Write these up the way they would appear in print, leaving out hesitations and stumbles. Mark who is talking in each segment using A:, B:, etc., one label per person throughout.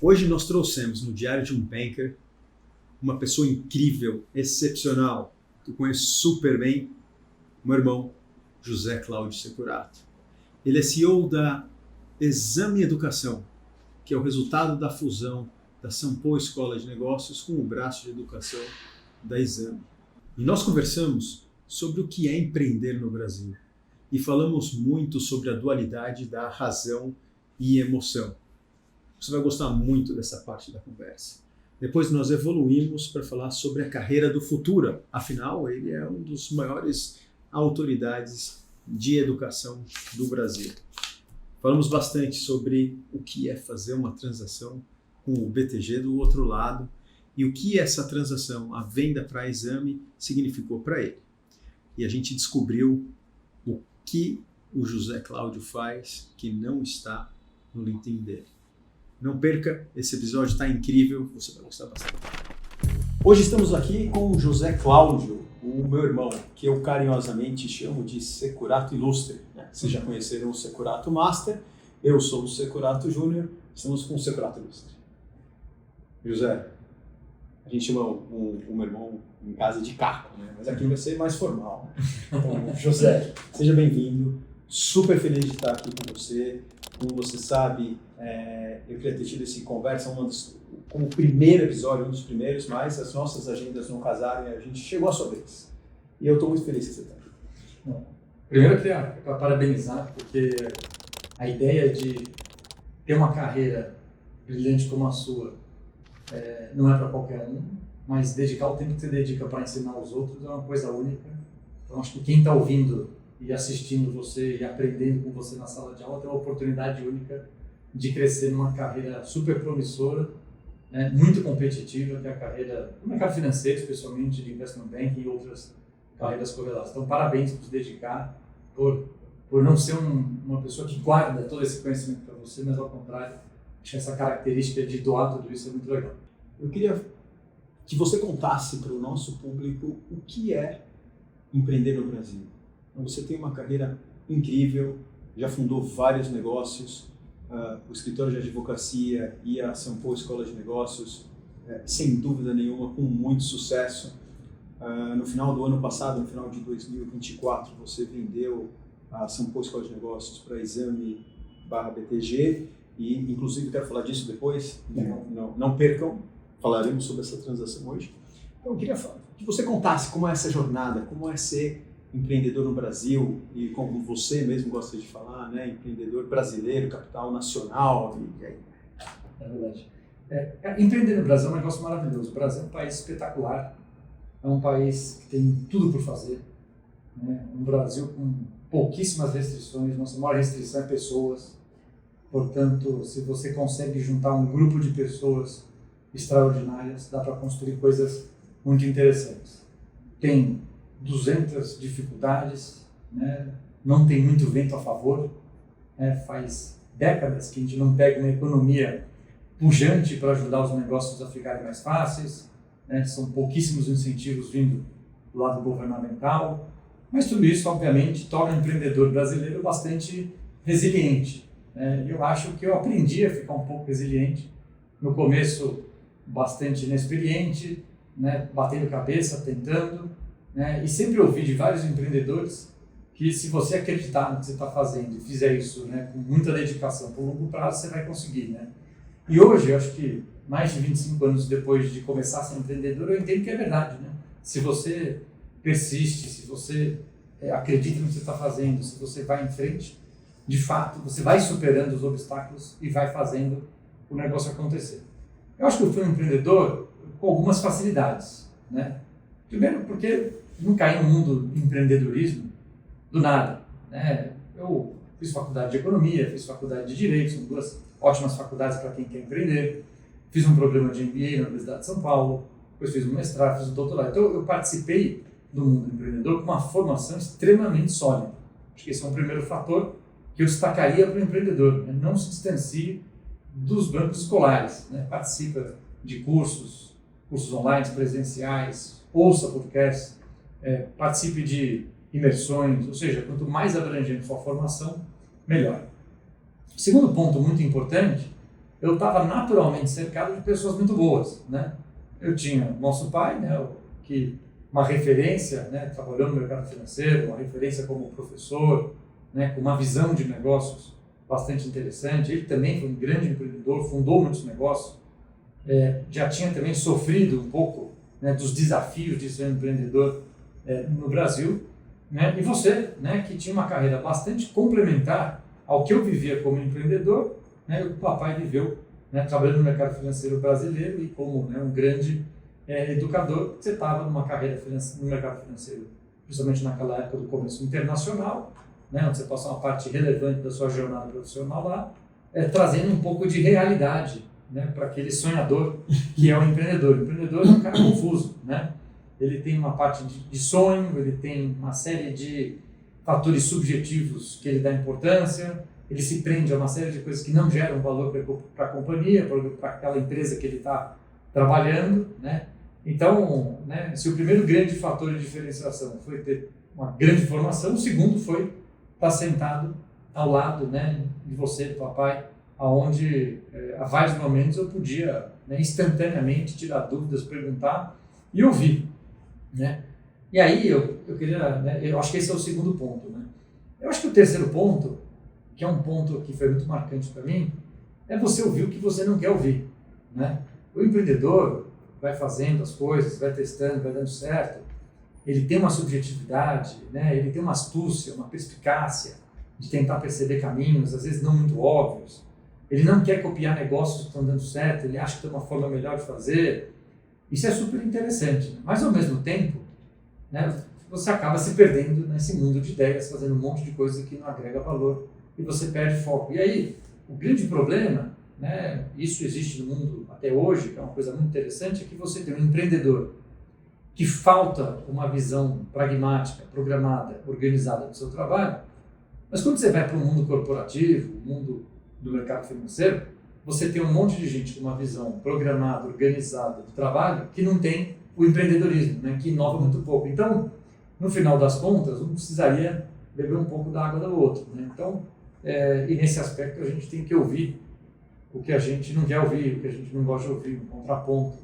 A: Hoje nós trouxemos no Diário de um Banker uma pessoa incrível, excepcional, que eu conheço super bem, meu irmão José Cláudio Securato. Ele é CEO da Exame Educação, que é o resultado da fusão da Sampo Escola de Negócios com o braço de educação da Exame. E nós conversamos sobre o que é empreender no Brasil e falamos muito sobre a dualidade da razão e emoção. Você vai gostar muito dessa parte da conversa. Depois nós evoluímos para falar sobre a carreira do futuro. Afinal, ele é um dos maiores autoridades de educação do Brasil. Falamos bastante sobre o que é fazer uma transação com o BTG do outro lado e o que essa transação, a venda para a Exame, significou para ele. E a gente descobriu o que o José Cláudio faz que não está no LinkedIn dele. Não perca, esse episódio está incrível, você vai gostar bastante. Hoje estamos aqui com o José Cláudio, o meu irmão, que eu carinhosamente chamo de Securato Ilustre. Né? Vocês já conheceram o Securato Master, eu sou o Securato Júnior, estamos com o Securato Ilustre. José, a gente chama o meu irmão em casa de Caco, né? Mas aqui vai ser mais formal. Então, José, seja bem-vindo, super feliz de estar aqui com você. Como você sabe, eu queria ter tido essa conversa como primeiro episódio, um dos primeiros, mas as nossas agendas não casaram e a gente chegou à sua vez. E eu estou muito feliz que você está aqui.
B: Primeiro eu queria parabenizar, porque a ideia de ter uma carreira brilhante como a sua não é para qualquer um, mas dedicar o tempo que você dedica para ensinar os outros é uma coisa única. Então acho que quem está ouvindo e assistindo você e aprendendo com você na sala de aula tem uma oportunidade única de crescer numa carreira super promissora, né, muito competitiva, que é a carreira no mercado financeiro, especialmente de investment banking e outras carreiras correlatas. Então, parabéns por se dedicar, por não ser uma pessoa que guarda todo esse conhecimento para você, mas ao contrário, acho que essa característica de doar tudo isso é muito legal.
A: Eu queria que você contasse para o nosso público o que é empreender no Brasil. Você tem uma carreira incrível, já fundou vários negócios, o escritório de advocacia e a Sampo Escola de Negócios, sem dúvida nenhuma, com muito sucesso. No final do ano passado, no final de 2024, você vendeu a Sampo Escola de Negócios para a Exame/BTG e, inclusive, quero falar disso depois, não percam, falaremos sobre essa transação hoje. Então, eu queria que você contasse como é essa jornada, como é ser empreendedor no Brasil e como você mesmo gosta de falar, né, empreendedor brasileiro, capital nacional.
B: É verdade. Empreender no Brasil é um negócio maravilhoso. O Brasil é um país espetacular, é um país que tem tudo por fazer, né? Um Brasil com pouquíssimas restrições, nossa maior restrição é pessoas. Portanto, se você consegue juntar um grupo de pessoas extraordinárias, dá para construir coisas muito interessantes. Tem 200 dificuldades, né? Não tem muito vento a favor, né? Faz décadas que a gente não pega uma economia pujante para ajudar os negócios a ficarem mais fáceis, né? São pouquíssimos incentivos vindo do lado governamental, mas tudo isso, obviamente, torna o empreendedor brasileiro bastante resiliente, né? Eu acho que eu aprendi a ficar um pouco resiliente, no começo bastante inexperiente, né? Batendo cabeça, tentando, né? E sempre ouvi de vários empreendedores que se você acreditar no que você está fazendo e fizer isso, né, com muita dedicação por longo prazo, você vai conseguir, né? E hoje, eu acho que mais de 25 anos depois de começar a ser empreendedor, eu entendo que é verdade, né? Se você persiste, se você acredita no que você está fazendo, se você vai em frente, de fato, você vai superando os obstáculos e vai fazendo o negócio acontecer. Eu acho que eu fui um empreendedor com algumas facilidades, né? Primeiro porque não caí no mundo do empreendedorismo do nada, né? Eu fiz faculdade de economia, fiz faculdade de direito, são duas ótimas faculdades para quem quer empreender. Fiz um programa de MBA na Universidade de São Paulo, depois fiz um mestrado, fiz um doutorado. Então eu participei do mundo empreendedor com uma formação extremamente sólida. Acho que esse é um primeiro fator que eu destacaria para o empreendedor, né? Não se distancie dos bancos escolares, né? Participa de cursos online, presenciais, ouça podcasts, participe de imersões, ou seja, quanto mais abrangente for a formação, melhor. O segundo ponto muito importante eu estava naturalmente cercado de pessoas muito boas, né? Eu tinha nosso pai, né, que uma referência, né, trabalhou no mercado financeiro, uma referência como professor, né, com uma visão de negócios bastante interessante. Ele também foi um grande empreendedor, fundou muitos negócios, já tinha também sofrido um pouco, né, dos desafios de ser um empreendedor no Brasil, né? E você, né, que tinha uma carreira bastante complementar ao que eu vivia como empreendedor, né, o papai viveu, né, trabalhando no mercado financeiro brasileiro e como, né, um grande educador. Você estava numa carreira no mercado financeiro, principalmente naquela época do comércio internacional, né, onde você passou uma parte relevante da sua jornada profissional lá, trazendo um pouco de realidade, né, para aquele sonhador que é o empreendedor. O empreendedor é um cara confuso, né? Ele tem uma parte de sonho, ele tem uma série de fatores subjetivos que ele dá importância, ele se prende a uma série de coisas que não geram valor para a companhia, para aquela empresa que ele está trabalhando, né? Então, né, se o primeiro grande fator de diferenciação foi ter uma grande formação, o segundo foi estar sentado ao lado, né, de você, do papai, aonde a vários momentos eu podia, né, instantaneamente tirar dúvidas, perguntar e ouvir, né? E aí eu queria, né, eu acho que esse é o segundo ponto, né? Eu acho que o terceiro ponto, que é um ponto que foi muito marcante para mim, é você ouvir o que você não quer ouvir, né? O empreendedor vai fazendo as coisas, vai testando, vai dando certo, ele tem uma subjetividade, né? Ele tem uma astúcia, uma perspicácia de tentar perceber caminhos, às vezes não muito óbvios. Ele não quer copiar negócios que estão dando certo, ele acha que tem uma forma melhor de fazer. Isso é super interessante, né? Mas ao mesmo tempo, né, você acaba se perdendo nesse mundo de ideias, fazendo um monte de coisa que não agrega valor e você perde foco. E aí, o grande problema, né, isso existe no mundo até hoje, que é uma coisa muito interessante, é que você tem um empreendedor que falta uma visão pragmática, programada, organizada do seu trabalho, mas quando você vai para o mundo corporativo, o mundo do mercado financeiro, você tem um monte de gente com uma visão programada, organizada do trabalho, que não tem o empreendedorismo, né, que inova muito pouco. Então, no final das contas, um precisaria beber um pouco da água do outro, né? Então, e nesse aspecto a gente tem que ouvir o que a gente não quer ouvir, o que a gente não gosta de ouvir, um contraponto,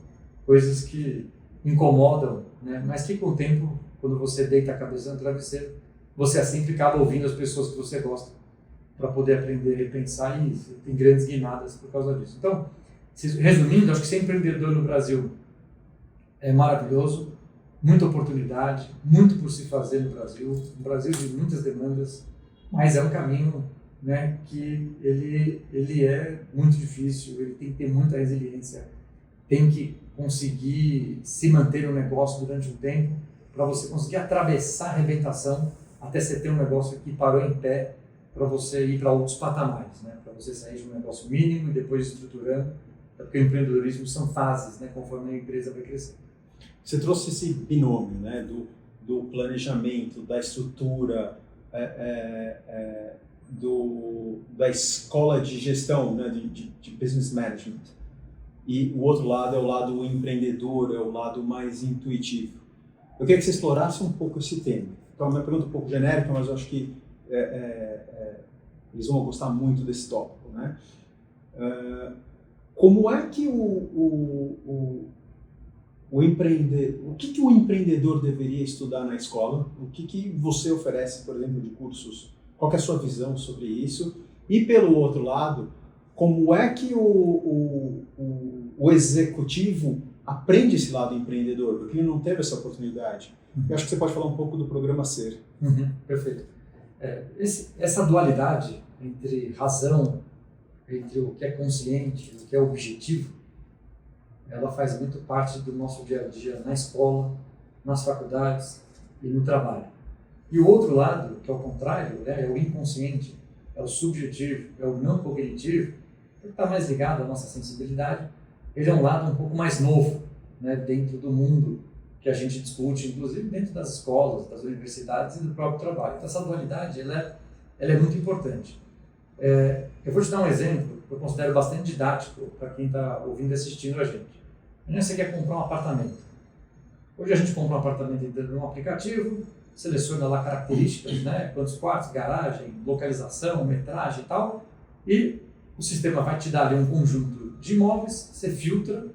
B: coisas que incomodam, né? Mas que com o tempo, quando você deita a cabeça no travesseiro, você sempre acaba ouvindo as pessoas que você gosta para poder aprender, repensar, e tem grandes guinadas por causa disso. Então, resumindo, acho que ser empreendedor no Brasil é maravilhoso, muita oportunidade, muito por se fazer no Brasil, um Brasil de muitas demandas, mas é um caminho, né, que ele é muito difícil, ele tem que ter muita resiliência, tem que conseguir se manter no negócio durante um tempo para você conseguir atravessar a arrebentação até você ter um negócio que parou em pé para você ir para outros patamares, né, para você sair de um negócio mínimo e depois estruturando, porque o empreendedorismo são fases, né, conforme a empresa vai crescer.
A: Você trouxe esse binômio, né, do planejamento, da estrutura, da escola de gestão, né, de business management. E o outro lado é o lado empreendedor, é o lado mais intuitivo. Eu queria que você explorasse um pouco esse tema. Então, é uma pergunta um pouco genérica, mas eu acho que eles vão gostar muito desse tópico, né? Como é que o que o empreendedor deveria estudar na escola? O que você oferece, por exemplo, de cursos? Qual que é a sua visão sobre isso? E pelo outro lado, como é que o executivo aprende esse lado empreendedor? Porque ele não teve essa oportunidade. Eu acho que você pode falar um pouco do programa Ser.
B: Perfeito. Essa dualidade entre razão, entre o que é consciente e o que é objetivo, ela faz muito parte do nosso dia a dia na escola, nas faculdades e no trabalho. E o outro lado, que é o contrário, né, é o inconsciente, é o subjetivo, é o não cognitivo, que está mais ligado à nossa sensibilidade. Ele é um lado um pouco mais novo, né, dentro do mundo que a gente discute, inclusive dentro das escolas, das universidades e do próprio trabalho. Então, essa dualidade ela é muito importante. Eu vou te dar um exemplo que eu considero bastante didático para quem está ouvindo e assistindo a gente. Imagina você quer comprar um apartamento. Hoje a gente compra um apartamento dentro de um aplicativo, seleciona lá características, né, quantos quartos, garagem, localização, metragem e tal, e o sistema vai te dar ali um conjunto de imóveis, você filtra,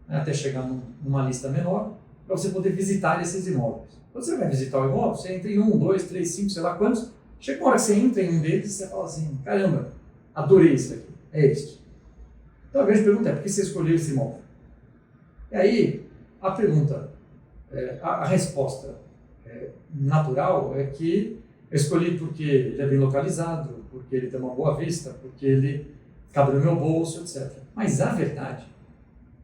B: né, até chegar numa lista menor, para você poder visitar esses imóveis. Quando você vai visitar o imóvel, você entra em 1, 2, 3, 5, sei lá quantos, chega uma hora que você entra em um deles e você fala assim, caramba, adorei isso aqui, é este. Então a grande pergunta é, por que você escolheu esse imóvel? E aí, a pergunta, a resposta natural é que eu escolhi porque ele é bem localizado, porque ele tem uma boa vista, porque ele cabe no meu bolso, etc. Mas a verdade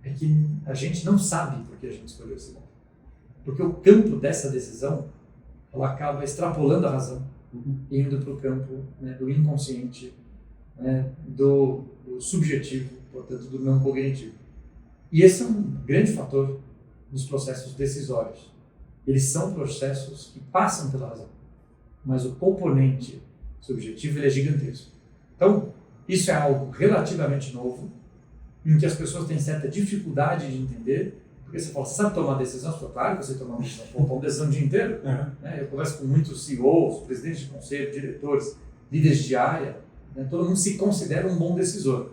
B: é que a gente não sabe por que a gente escolheu esse imóvel. Porque o campo dessa decisão, ela acaba extrapolando a razão, indo para o campo, né, do inconsciente, né, do subjetivo, portanto, do não cognitivo. E esse é um grande fator nos processos decisórios. Eles são processos que passam pela razão, mas o componente subjetivo ele é gigantesco. Então, isso é algo relativamente novo, em que as pessoas têm certa dificuldade de entender, porque você fala, você sabe tomar decisão? Você fala, claro que você toma uma decisão o dia inteiro. Né? Eu converso com muitos CEOs, presidentes de conselho, diretores, líderes de área, né? Todo mundo se considera um bom decisor,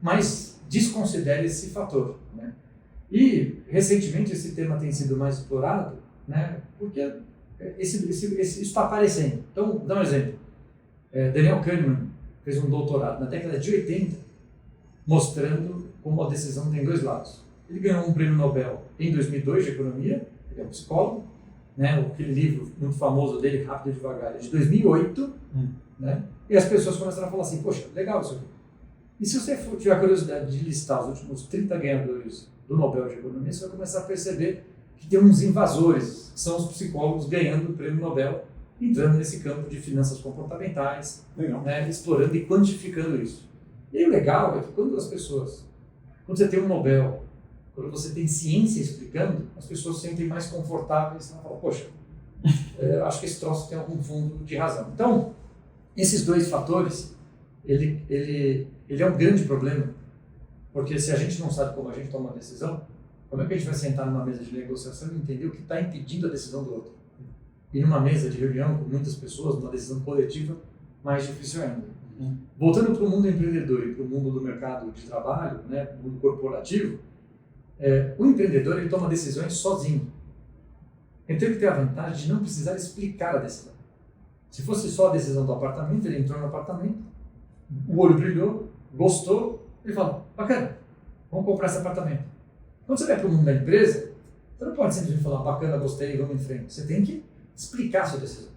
B: mas desconsidera esse fator. Né? E, recentemente, esse tema tem sido mais explorado, né? Porque isso está aparecendo. Então, vou dar um exemplo. Daniel Kahneman fez um doutorado na década de 80, mostrando como a decisão tem dois lados. Ele ganhou um prêmio Nobel em 2002 de economia, ele é um psicólogo, né? Aquele livro muito famoso dele, Rápido e Devagar, é de 2008, né? E as pessoas começaram a falar assim, poxa, legal isso aqui. E se você tiver a curiosidade de listar os últimos 30 ganhadores do Nobel de Economia, você vai começar a perceber que tem uns invasores, que são os psicólogos ganhando o prêmio Nobel, entrando nesse campo de finanças comportamentais, né, explorando e quantificando isso. E o legal é que quando você tem um Nobel, quando você tem ciência explicando, as pessoas se sentem mais confortáveis e falam, poxa, acho que esse troço tem algum fundo de razão. Então, esses dois fatores, ele é um grande problema, porque se a gente não sabe como a gente toma uma decisão, como é que a gente vai sentar numa mesa de negociação e entender o que está impedindo a decisão do outro? E numa mesa de reunião com muitas pessoas, numa decisão coletiva, mais difícil ainda. Voltando para o mundo empreendedor e para o mundo do mercado de trabalho, né, o mundo corporativo, o empreendedor ele toma decisões sozinho. Então ele tem a vantagem de não precisar explicar a decisão. Se fosse só a decisão do apartamento, ele entrou no apartamento, o olho brilhou, gostou, ele fala, bacana, vamos comprar esse apartamento. Quando você vai para o mundo da empresa, você não pode simplesmente falar, bacana, gostei, vamos em frente. Você tem que explicar a sua decisão.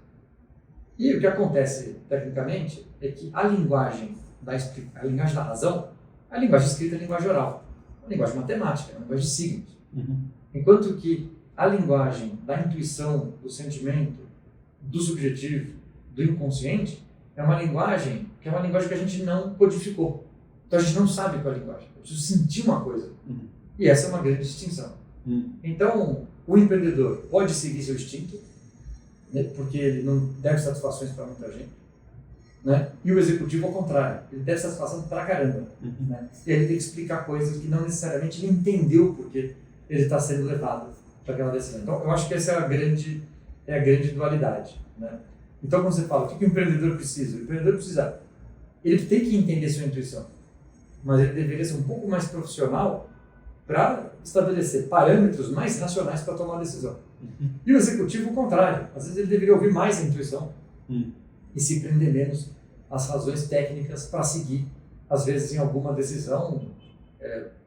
B: E o que acontece, tecnicamente, é que a linguagem da razão, a linguagem escrita é a linguagem oral, a linguagem matemática, a linguagem de signos. Enquanto que a linguagem da intuição, do sentimento, do subjetivo, do inconsciente, é uma linguagem que a gente não codificou. Então a gente não sabe qual é a linguagem. Eu preciso sentir uma coisa. E essa é uma grande distinção. Então, o empreendedor pode seguir seu instinto, né, porque ele não deve satisfações para muita gente. Né? E o executivo, ao contrário, ele deve satisfação pra caramba. Né? E aí ele tem que explicar coisas que não necessariamente ele entendeu porque ele está sendo levado para aquela decisão. Então, eu acho que essa é a grande dualidade. Né? Então, quando você fala, o que o empreendedor precisa? O empreendedor precisa, ele tem que entender sua intuição, mas ele deveria ser um pouco mais profissional para estabelecer parâmetros mais racionais para tomar a decisão. E o executivo, o contrário. Às vezes ele deveria ouvir mais a intuição e se prender menos às razões técnicas para seguir, às vezes, em alguma decisão,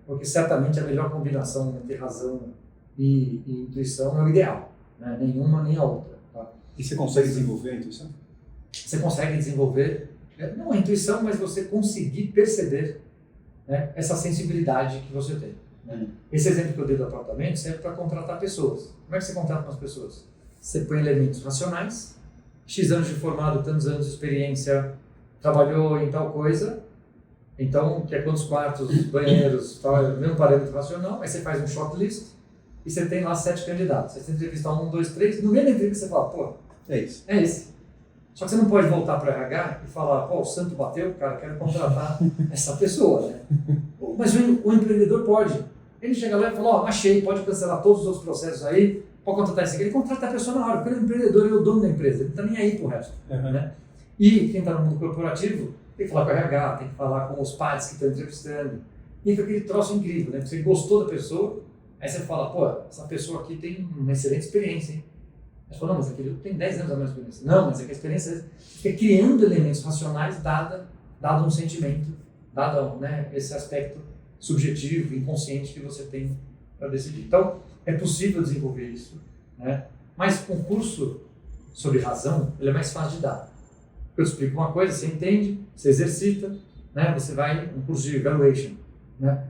B: porque certamente a melhor combinação entre razão e intuição é o ideal, né? Nenhuma nem a outra. Tá?
A: E você consegue desenvolver a intuição?
B: Você consegue desenvolver, não a intuição, mas você conseguir perceber, né, essa sensibilidade que você tem. Né? Esse exemplo que eu dei do apartamento serve para contratar pessoas. Como é que você contrata umas pessoas? Você põe elementos racionais, X anos de formado, tantos anos de experiência, trabalhou em tal coisa, então, quer quantos quartos, banheiros, tal, mesmo parâmetro racional, aí você faz um shortlist e você tem lá 7 candidatos. Aí você entrevista 1, 2, 3, no meio da entrevista você fala, pô, é esse. Só que você não pode voltar para o RH e falar, pô, o santo bateu, cara, quero contratar essa pessoa, né? Mas o empreendedor pode. Ele chega lá e fala, ó, achei, pode cancelar todos os outros processos aí, pode contratar esse aqui. Ele contrata a pessoa na hora, porque o empreendedor é o dono da empresa, ele não está nem aí pro resto. Né? E quem está no mundo corporativo, tem que falar com o RH, tem que falar com os pares que estão entrevistando. E fica aquele troço incrível, né? Você gostou da pessoa, aí você fala, pô, essa pessoa aqui tem uma excelente experiência, hein? Aí você fala, não, mas aquele tem 10 anos a mesma experiência. Não, mas é que a experiência fica criando elementos racionais dado um sentimento, dado, né, esse aspecto subjetivo, inconsciente que você tem para decidir. Então, é possível desenvolver isso, né? Mas um curso sobre razão, ele é mais fácil de dar. Eu te explico uma coisa, você entende, você exercita, né? Você vai um curso de evaluation, né?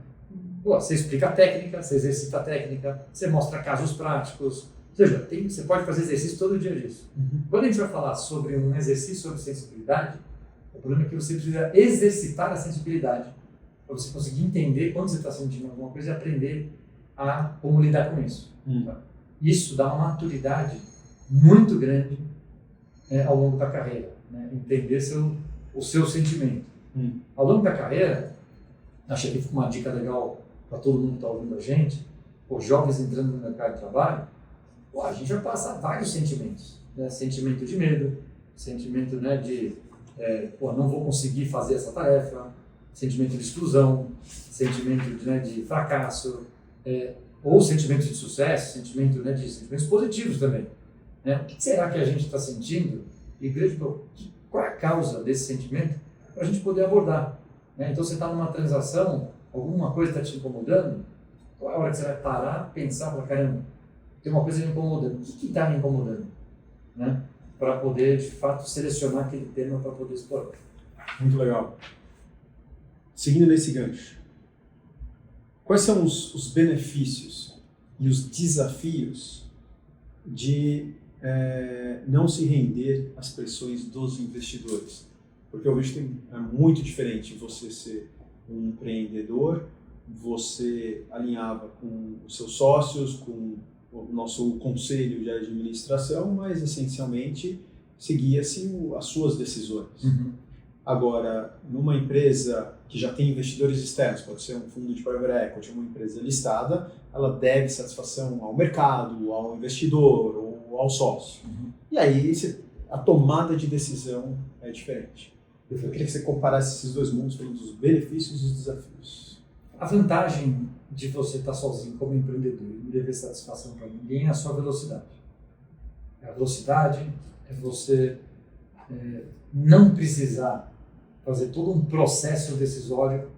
B: Pô, você explica a técnica, você exercita a técnica, você mostra casos práticos, ou seja, você pode fazer exercício todo dia disso. Quando a gente vai falar sobre um exercício sobre sensibilidade, o problema é que você precisa exercitar a sensibilidade para você conseguir entender quando você está sentindo alguma coisa e aprender a como lidar com isso. Tá? Isso dá uma maturidade muito grande ao longo da carreira, né? Entender o seu sentimento. Ao longo da carreira, achei que fica uma dica legal para todo mundo que está ouvindo a gente, os jovens entrando no mercado de trabalho, a gente vai passar vários sentimentos, né? Sentimento de medo, sentimento, né, de não vou conseguir fazer essa tarefa, sentimento de exclusão, sentimento de fracasso, ou sentimento de sucesso, sentimento, né, de sentimentos positivos também. Né? O que será que a gente está sentindo? E veja qual é a causa desse sentimento para a gente poder abordar. Né? Então você está numa transação, alguma coisa está te incomodando, qual é a hora que você vai parar, pensar, falar, caramba, tem uma coisa me incomodando, o que está me incomodando? Né? Para poder, de fato, selecionar aquele tema para poder explorar.
A: Muito legal. Seguindo nesse gancho, quais são os benefícios e os desafios de não se render às pressões dos investidores? Porque eu vejo que é muito diferente você ser um empreendedor, você alinhava com os seus sócios, com o nosso conselho de administração, mas essencialmente seguia-se as suas decisões. Agora, numa empresa que já tem investidores externos, pode ser um fundo de private equity, uma empresa listada, ela deve satisfação ao mercado, ao investidor ou ao sócio. E aí a tomada de decisão é diferente. Eu queria que você comparasse esses dois mundos, falando dos benefícios e dos desafios.
B: A vantagem de você estar sozinho como empreendedor e não dever satisfação para ninguém é a sua velocidade. A velocidade é você não precisar fazer todo um processo decisório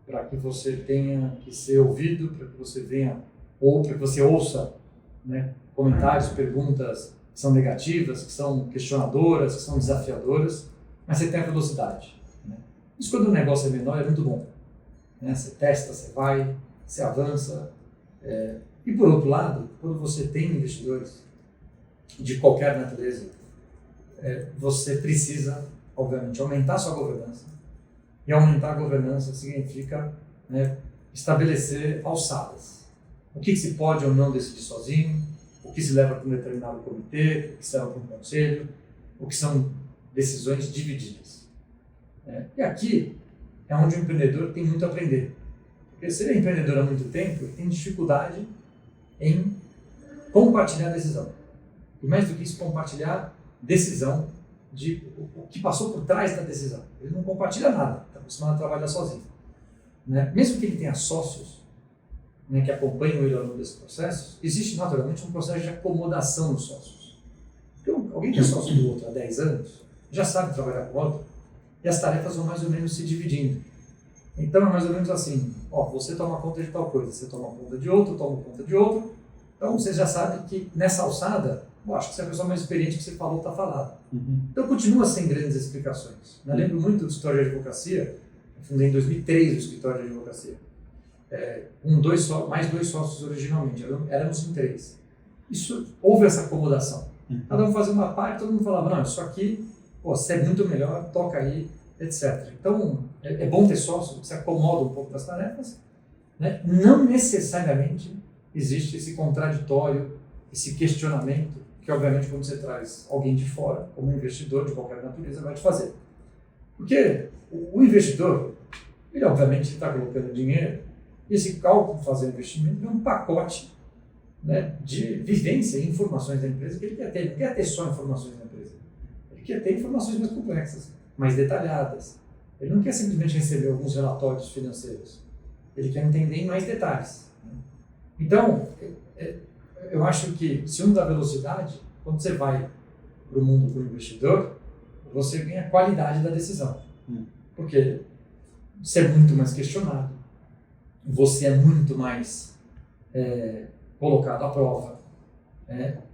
B: para que você tenha que ser ouvido, para que você venha, ou para que você ouça, né, comentários, perguntas que são negativas, que são questionadoras, que são desafiadoras, mas você tem a velocidade. Né? Isso quando o negócio é menor é muito bom. Né? Você testa, você vai, você avança. E por outro lado, quando você tem investidores de qualquer natureza, você precisa, obviamente, aumentar a sua governança. E aumentar a governança significa, né, estabelecer alçadas. O que se pode ou não decidir sozinho, o que se leva para um determinado comitê, o que se leva para um conselho, o que são decisões divididas. E aqui é onde o empreendedor tem muito a aprender. Porque se ele é empreendedor há muito tempo, ele tem dificuldade em compartilhar a decisão. E mais do que isso, compartilhar decisão de o que passou por trás da decisão. Ele não compartilha nada, está acostumado a trabalhar sozinho. Né? Mesmo que ele tenha sócios, né, que acompanham ele ao longo desse processo, existe naturalmente um processo de acomodação dos sócios. Porque alguém que é sócio do outro há 10 anos, já sabe trabalhar com o outro, e as tarefas vão mais ou menos se dividindo. Então é mais ou menos assim, você toma conta de tal coisa, você toma conta de outro, eu tomo conta de outro, então você já sabe que nessa alçada, acho que se a pessoa mais experiente que você falou está falada. Então continua sem grandes explicações. Eu lembro muito do escritório de advocacia, eu fundei em 2003 o escritório de advocacia, mais dois sócios originalmente, éramos em 3. Houve essa acomodação. Cada um fazia uma parte, todo mundo falava, não, isso aqui, você é muito melhor, toca aí, etc. Então, é bom ter sócio, você acomoda um pouco das tarefas, né? Não necessariamente existe esse contraditório, esse questionamento, que obviamente quando você traz alguém de fora, como um investidor de qualquer natureza, vai te fazer. Porque o investidor, ele obviamente está colocando dinheiro, e esse cálculo, fazer o investimento, é um pacote, né, de vivência e informações da empresa que ele quer ter. Ele não quer ter só informações da empresa. Ele quer ter informações mais complexas, mais detalhadas, Ele não quer simplesmente receber alguns relatórios financeiros. Ele quer entender em mais detalhes. Então, eu acho que, se um dá velocidade, quando você vai para o mundo do investidor, você ganha qualidade da decisão. Porque você é muito mais questionado, você é muito mais colocado à prova.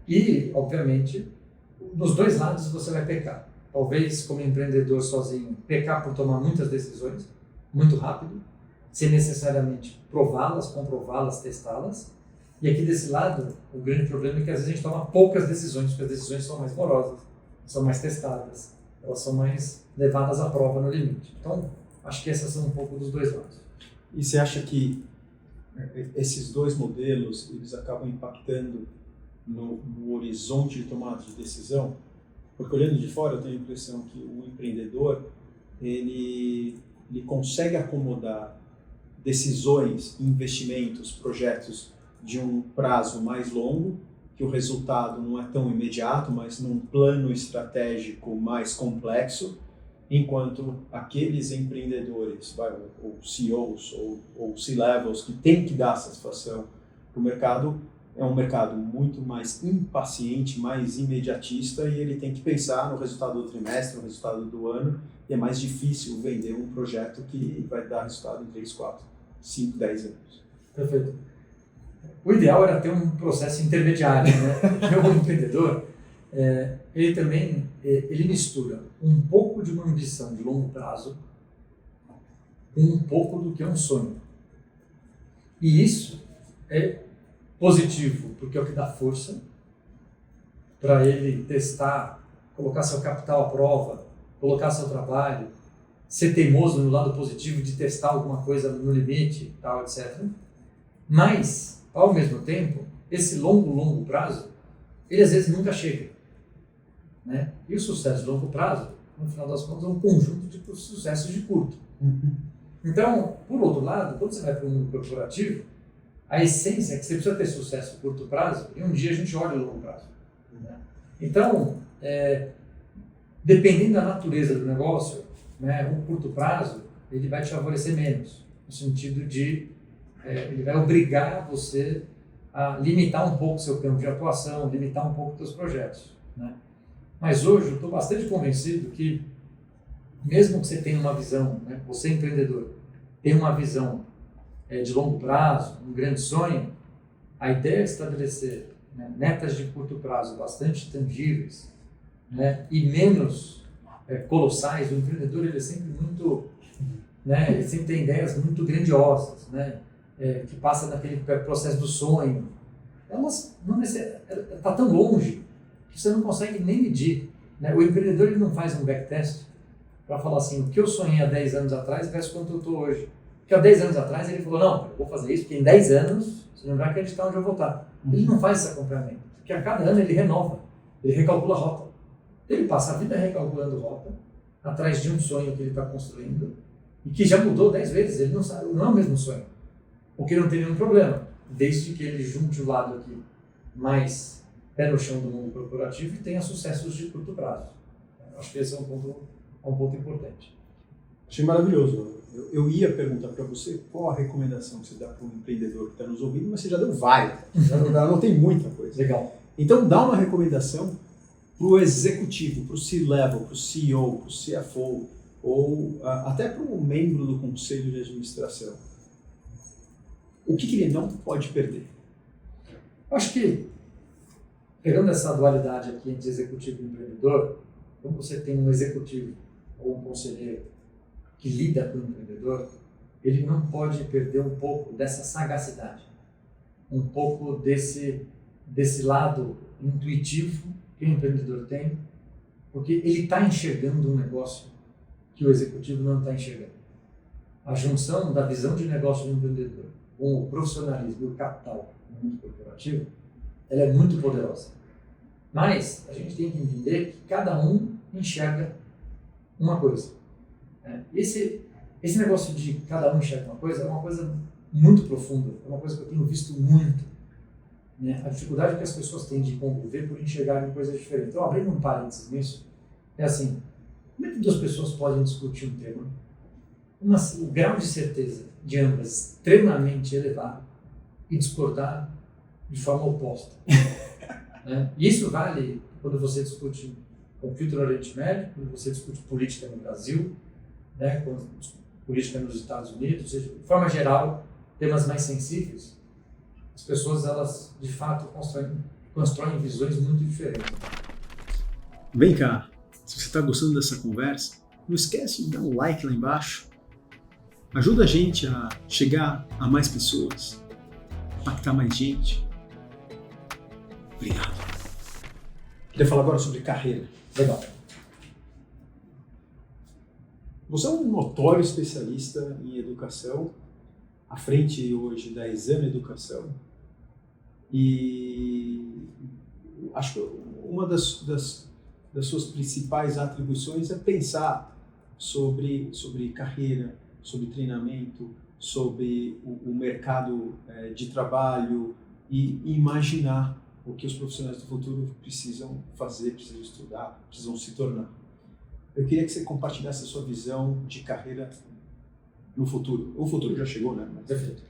B: E, obviamente, nos dois lados você vai pecar. Talvez, como empreendedor sozinho, pecar por tomar muitas decisões, muito rápido, sem necessariamente prová-las, comprová-las, testá-las. E aqui desse lado, o grande problema é que às vezes a gente toma poucas decisões, porque as decisões são mais morosas, são mais testadas, elas são mais levadas à prova no limite. Então, acho que essas são um pouco dos dois lados.
C: E você acha que esses dois modelos, eles acabam impactando no horizonte de tomada de decisão? Porque olhando de fora, eu tenho a impressão que o empreendedor, ele consegue acomodar decisões, investimentos, projetos de um prazo mais longo, que o resultado não é tão imediato, mas num plano estratégico mais complexo, enquanto aqueles empreendedores, ou CEOs, ou C-levels, que têm que dar satisfação para o mercado, é um mercado muito mais impaciente, mais imediatista, e ele tem que pensar no resultado do trimestre, no resultado do ano, e é mais difícil vender um projeto que vai dar resultado em 3, 4, 5, 10 anos.
B: Perfeito. O ideal era ter um processo intermediário, né? Porque o empreendedor, ele também ele mistura um pouco de uma ambição de longo prazo com um pouco do que é um sonho. E isso é positivo, porque é o que dá força para ele testar, colocar seu capital à prova, colocar seu trabalho, ser teimoso no lado positivo de testar alguma coisa no limite, tal, etc. Mas, ao mesmo tempo, esse longo prazo, ele às vezes nunca chega. Né? E o sucesso de longo prazo, no final das contas, é um conjunto de sucessos de curto. Então, por outro lado, quando você vai para o mundo corporativo, a essência é que você precisa ter sucesso a curto prazo e um dia a gente olha o longo prazo. Né? Então, dependendo da natureza do negócio, né, o curto prazo ele vai te favorecer menos, no sentido de ele vai obrigar você a limitar um pouco o seu campo de atuação, limitar um pouco os seus projetos. Né? Mas hoje eu estou bastante convencido que, mesmo que você tenha uma visão, né, você empreendedor, tem uma visão de longo prazo, um grande sonho, a ideia é estabelecer metas de curto prazo bastante tangíveis, né, e menos colossais. O empreendedor ele é sempre muito, né, ele sempre tem ideias muito grandiosas, né, que passa daquele processo do sonho. Elas não está tão longe que você não consegue nem medir. Né? O empreendedor ele não faz um backtest para falar assim, o que eu sonhei há 10 anos atrás versus quanto eu estou hoje. Porque há 10 anos atrás ele falou, não, eu vou fazer isso, porque em 10 anos você não vai acreditar onde eu vou estar. Ele não faz esse acompanhamento, porque a cada ano ele renova, ele recalcula a rota. Ele passa a vida recalculando rota, atrás de um sonho que ele está construindo, e que já mudou 10 vezes, ele não sabe, não é o mesmo sonho. O que não tem nenhum problema, desde que ele junte o lado aqui mais pé no chão do mundo corporativo e tenha sucessos de curto prazo. Eu acho que esse é um ponto importante.
C: Achei maravilhoso. Eu ia perguntar para você qual a recomendação que você dá para um empreendedor que está nos ouvindo, mas você já deu várias. Já não tem muita coisa.
B: Legal.
C: Então dá uma recomendação para o executivo, para o C-level, para o CEO, para o CFO, ou até para um membro do conselho de administração. O que ele não pode perder?
B: Acho que, pegando essa dualidade aqui entre executivo e empreendedor, quando você tem um executivo ou um conselheiro que lida com o empreendedor, ele não pode perder um pouco dessa sagacidade, um pouco desse lado intuitivo que o empreendedor tem, porque ele está enxergando um negócio que o executivo não está enxergando. A junção da visão de negócio do empreendedor com o profissionalismo e o capital no mundo corporativo, ela é muito poderosa. Mas a gente tem que entender que cada um enxerga uma coisa. Esse negócio de cada um enxerga uma coisa é uma coisa muito profunda, é uma coisa que eu tenho visto muito. Né? A dificuldade que as pessoas têm de conviver por enxergarem coisas diferentes. Então, abrindo um parênteses nisso, é assim, como é que duas pessoas podem discutir um tema o grau de certeza de ambas extremamente elevado e discordar de forma oposta. Né? E isso vale quando você discute conflito no Oriente Médio, quando você discute política no Brasil, né? Quando política nos Estados Unidos, ou seja, de forma geral, temas mais sensíveis, as pessoas, elas, de fato, constroem visões muito diferentes.
A: Vem cá, se você está gostando dessa conversa, não esquece de dar um like lá embaixo. Ajuda a gente a chegar a mais pessoas, impactar mais gente. Obrigado.
C: Queria falar agora sobre carreira.
B: Legal.
C: Você é um notório especialista em educação, à frente hoje da Exame Educação, e acho que uma das suas principais atribuições é pensar sobre carreira, sobre treinamento, sobre o mercado de trabalho e imaginar o que os profissionais do futuro precisam fazer, precisam estudar, precisam se tornar. Eu queria que você compartilhasse a sua visão de carreira no futuro. O futuro já chegou, né?
B: Perfeito.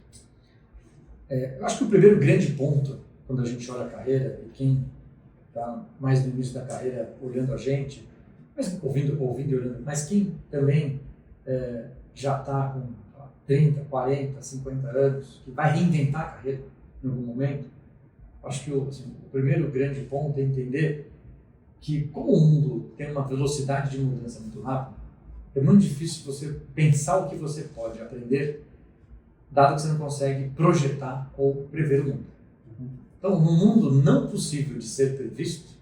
B: Eu acho que o primeiro grande ponto, quando a gente olha a carreira, e quem está mais no início da carreira olhando a gente, mas ouvindo e olhando, mas quem também já está com 30, 40, 50 anos, que vai reinventar a carreira em algum momento, acho que o primeiro grande ponto é entender que, como o mundo tem uma velocidade de mudança muito rápida, é muito difícil você pensar o que você pode aprender, dado que você não consegue projetar ou prever o mundo. Então, no mundo não possível de ser previsto,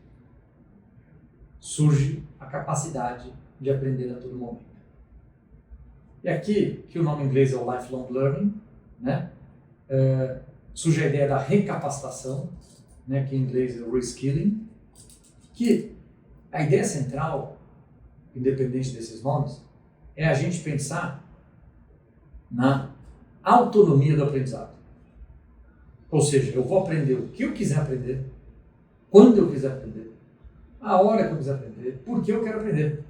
B: surge a capacidade de aprender a todo momento. E aqui, que o nome em inglês é o Lifelong Learning, né? Surge a ideia da recapacitação, né? Que em inglês é o Reskilling, que a ideia central, independente desses nomes, é a gente pensar na autonomia do aprendizado. Ou seja, eu vou aprender o que eu quiser aprender, quando eu quiser aprender, a hora que eu quiser aprender, por que eu quero aprender.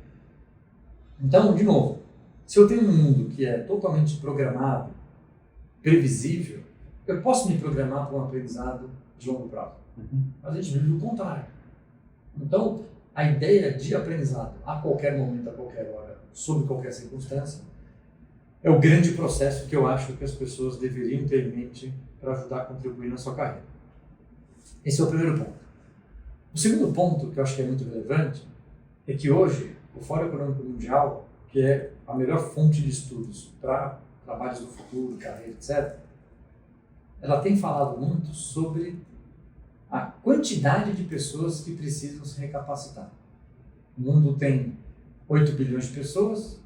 B: Então, de novo, se eu tenho um mundo que é totalmente programado, previsível, eu posso me programar para um aprendizado de longo prazo. Mas a gente vive o contrário. Então, a ideia de aprendizado a qualquer momento, a qualquer hora, sob qualquer circunstância, é o grande processo que eu acho que as pessoas deveriam ter em mente para ajudar a contribuir na sua carreira. Esse é o primeiro ponto. O segundo ponto, que eu acho que é muito relevante, é que hoje o Fórum Econômico Mundial, que é a melhor fonte de estudos para trabalhos do futuro, carreira, etc., ela tem falado muito sobre a quantidade de pessoas que precisam se recapacitar. O mundo tem 8 bilhões de pessoas,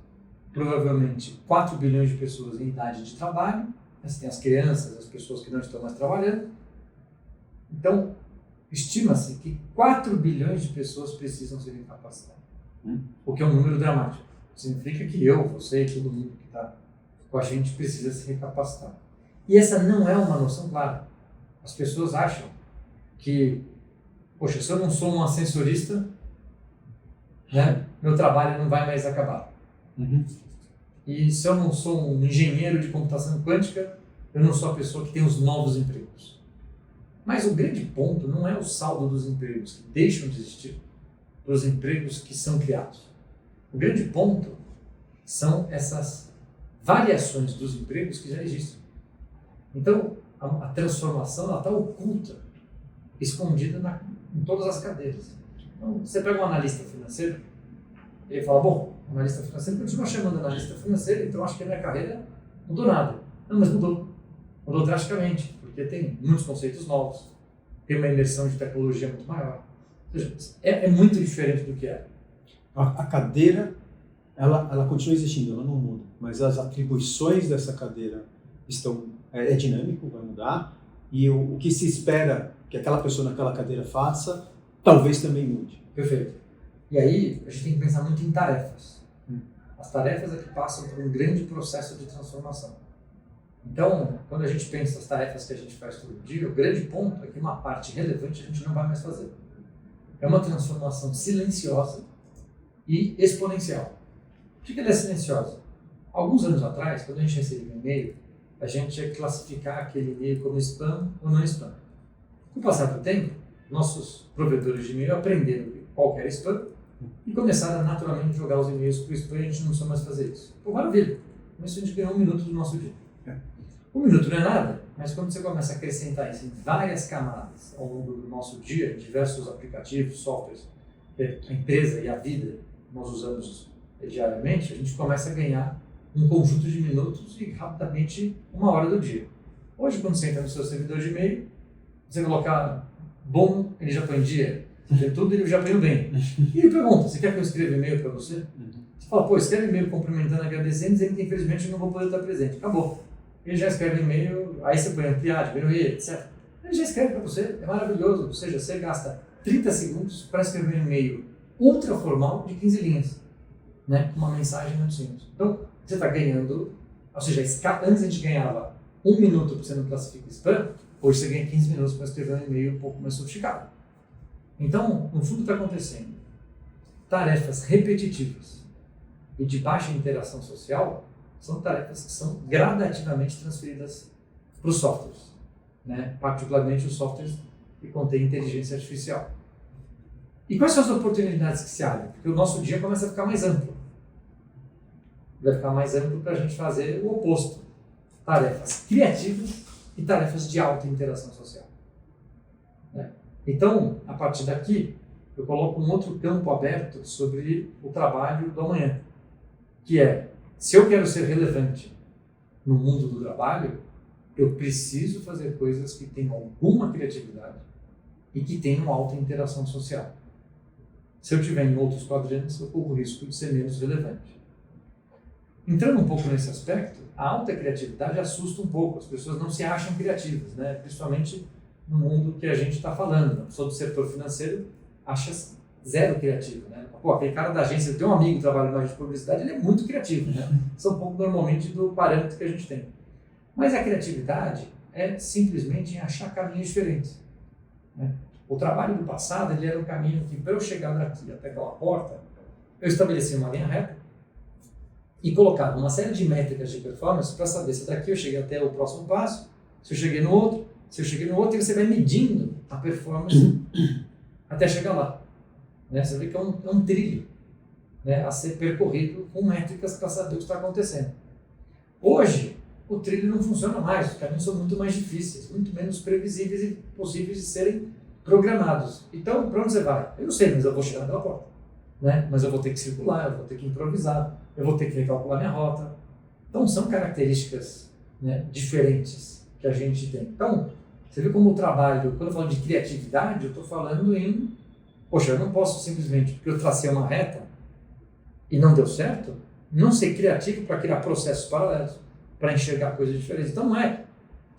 B: provavelmente 4 bilhões de pessoas em idade de trabalho, mas tem as crianças, as pessoas que não estão mais trabalhando. Então, estima-se que 4 bilhões de pessoas precisam se recapacitar, o que é um número dramático. Significa que eu, você e todo mundo que está com a gente precisa se recapacitar. E essa não é uma noção clara. As pessoas acham que, poxa, se eu não sou um ascensorista, né, meu trabalho não vai mais acabar. E se eu não sou um engenheiro de computação quântica, eu não sou a pessoa que tem os novos empregos. Mas o grande ponto não é o saldo dos empregos que deixam de existir para os empregos que são criados. O grande ponto são essas variações dos empregos que já existem. Então, a transformação está oculta, escondida em todas as cadeiras. Então, você pega um analista financeiro, ele fala, bom, o analista financeiro continua chamando analista financeiro, então acho que a minha carreira não mudou nada. Não, mas mudou. Mudou drasticamente, porque tem muitos conceitos novos, tem uma imersão de tecnologia muito maior. Ou seja, é muito diferente do que era.
C: A cadeira, ela continua existindo, ela não muda, mas as atribuições dessa cadeira é dinâmico, vai mudar, e o que se espera que aquela pessoa naquela cadeira faça, talvez também mude.
B: Perfeito. E aí, a gente tem que pensar muito em tarefas. As tarefas é que passam por um grande processo de transformação. Então, quando a gente pensa as tarefas que a gente faz todo dia, o grande ponto é que uma parte relevante a gente não vai mais fazer. É uma transformação silenciosa e exponencial. Por que ela é silenciosa? Alguns anos atrás, quando a gente recebia um e-mail, a gente tinha que classificar aquele e-mail como spam ou não spam. Com o passar do tempo, nossos provedores de e-mail aprenderam qual que era spam e começaram a naturalmente jogar os e-mails para o spam e a gente não precisa mais fazer isso. Pô, maravilha! Com isso a gente ganhou 1 minuto do nosso dia. 1 minuto não é nada, mas quando você começa a acrescentar isso em várias camadas ao longo do nosso dia, diversos aplicativos, softwares, a empresa e a vida nós usamos diariamente, a gente começa a ganhar um conjunto de minutos e rapidamente 1 hora do dia. Hoje, quando você entra no seu servidor de e-mail, você colocar bom, ele já põe dia, você tudo, ele já põe o bem. E ele pergunta, você quer que eu escreva e-mail para você? Você fala, pô, escreve e-mail cumprimentando, agradecendo, dizendo que infelizmente eu não vou poder estar presente. Acabou. Ele já escreve e-mail, aí você põe ampliar, diminuir, etc. Ele já escreve para você, é maravilhoso. Ou seja, você gasta 30 segundos para escrever um e-mail ultra formal de 15 linhas, né? Uma mensagem muito simples. Então, você está ganhando, ou seja, antes a gente ganhava 1 minuto para você não classificar spam, hoje você ganha 15 minutos para escrever um e-mail um pouco mais sofisticado. Então, no fundo está acontecendo tarefas repetitivas e de baixa interação social são tarefas que são gradativamente transferidas para os softwares, né? Particularmente os softwares que contêm inteligência artificial. E quais são as oportunidades que se abrem? Porque o nosso dia começa a ficar mais amplo. Vai ficar mais amplo para a gente fazer o oposto. Tarefas criativas e tarefas de alta interação social. Né? Então, a partir daqui, eu coloco um outro campo aberto sobre o trabalho do amanhã, que é, se eu quero ser relevante no mundo do trabalho, eu preciso fazer coisas que tenham alguma criatividade e que tenham alta interação social. Se eu estiver em outros quadrantes, eu corro o risco de ser menos relevante. Entrando um pouco nesse aspecto, a alta criatividade assusta um pouco, as pessoas não se acham criativas, né? Principalmente no mundo que a gente está falando. A pessoa do setor financeiro acha zero criativo, né? Pô, aquele cara da agência, tem um amigo que trabalha na agência de publicidade, ele é muito criativo, né? Isso é um pouco normalmente do parâmetro que a gente tem. Mas a criatividade é simplesmente em achar caminhos diferentes, né? O trabalho do passado, ele era um caminho que, para eu chegar daqui até aquela porta, eu estabelecia uma linha reta e colocava uma série de métricas de performance para saber se daqui eu cheguei até o próximo passo, se eu cheguei no outro, se eu cheguei no outro, e você vai medindo a performance até chegar lá. Né? Você vê que é um trilho, né, a ser percorrido com métricas para saber o que está acontecendo. Hoje, o trilho não funciona mais, os caminhos são muito mais difíceis, muito menos previsíveis e possíveis de serem programados. Então, para onde você vai? Eu não sei, mas eu vou chegar naquela porta. Né? Mas eu vou ter que circular, eu vou ter que improvisar, eu vou ter que recalcular minha rota. Então, são características, né, diferentes que a gente tem. Então, você vê como o trabalho, quando eu falo de criatividade, eu estou falando em, poxa, eu não posso simplesmente, porque eu tracei uma reta e não deu certo, não ser criativo para criar processos paralelos, para enxergar coisas diferentes. Então, não é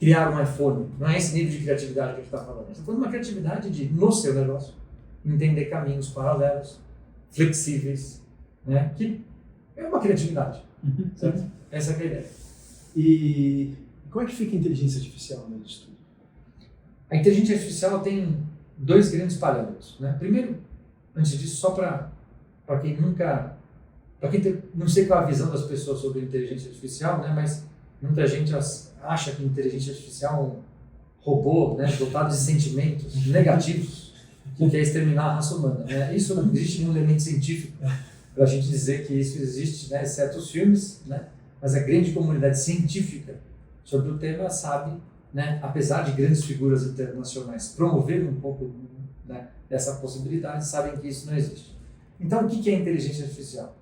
B: criar um iPhone, não é esse nível de criatividade que a gente está falando. Está falando de uma criatividade de, no seu negócio, entender caminhos paralelos, flexíveis, né? Que é uma criatividade. Certo? Essa é a ideia.
C: E como é que fica a inteligência artificial nisso tudo?
B: A inteligência artificial tem 2 grandes parâmetros. Né? Primeiro, antes disso, só para quem nunca... Para quem não sei qual a visão das pessoas sobre inteligência artificial, né? Mas muita gente acha que inteligência artificial é um robô, né, dotado de sentimentos negativos que quer exterminar a raça humana. Né? Isso não existe nenhum elemento científico para a gente dizer que isso existe, né, exceto os filmes, né? Mas a grande comunidade científica sobre o tema sabe, né, apesar de grandes figuras internacionais promoverem um pouco, né, dessa possibilidade, sabem que isso não existe. Então, o que é inteligência artificial?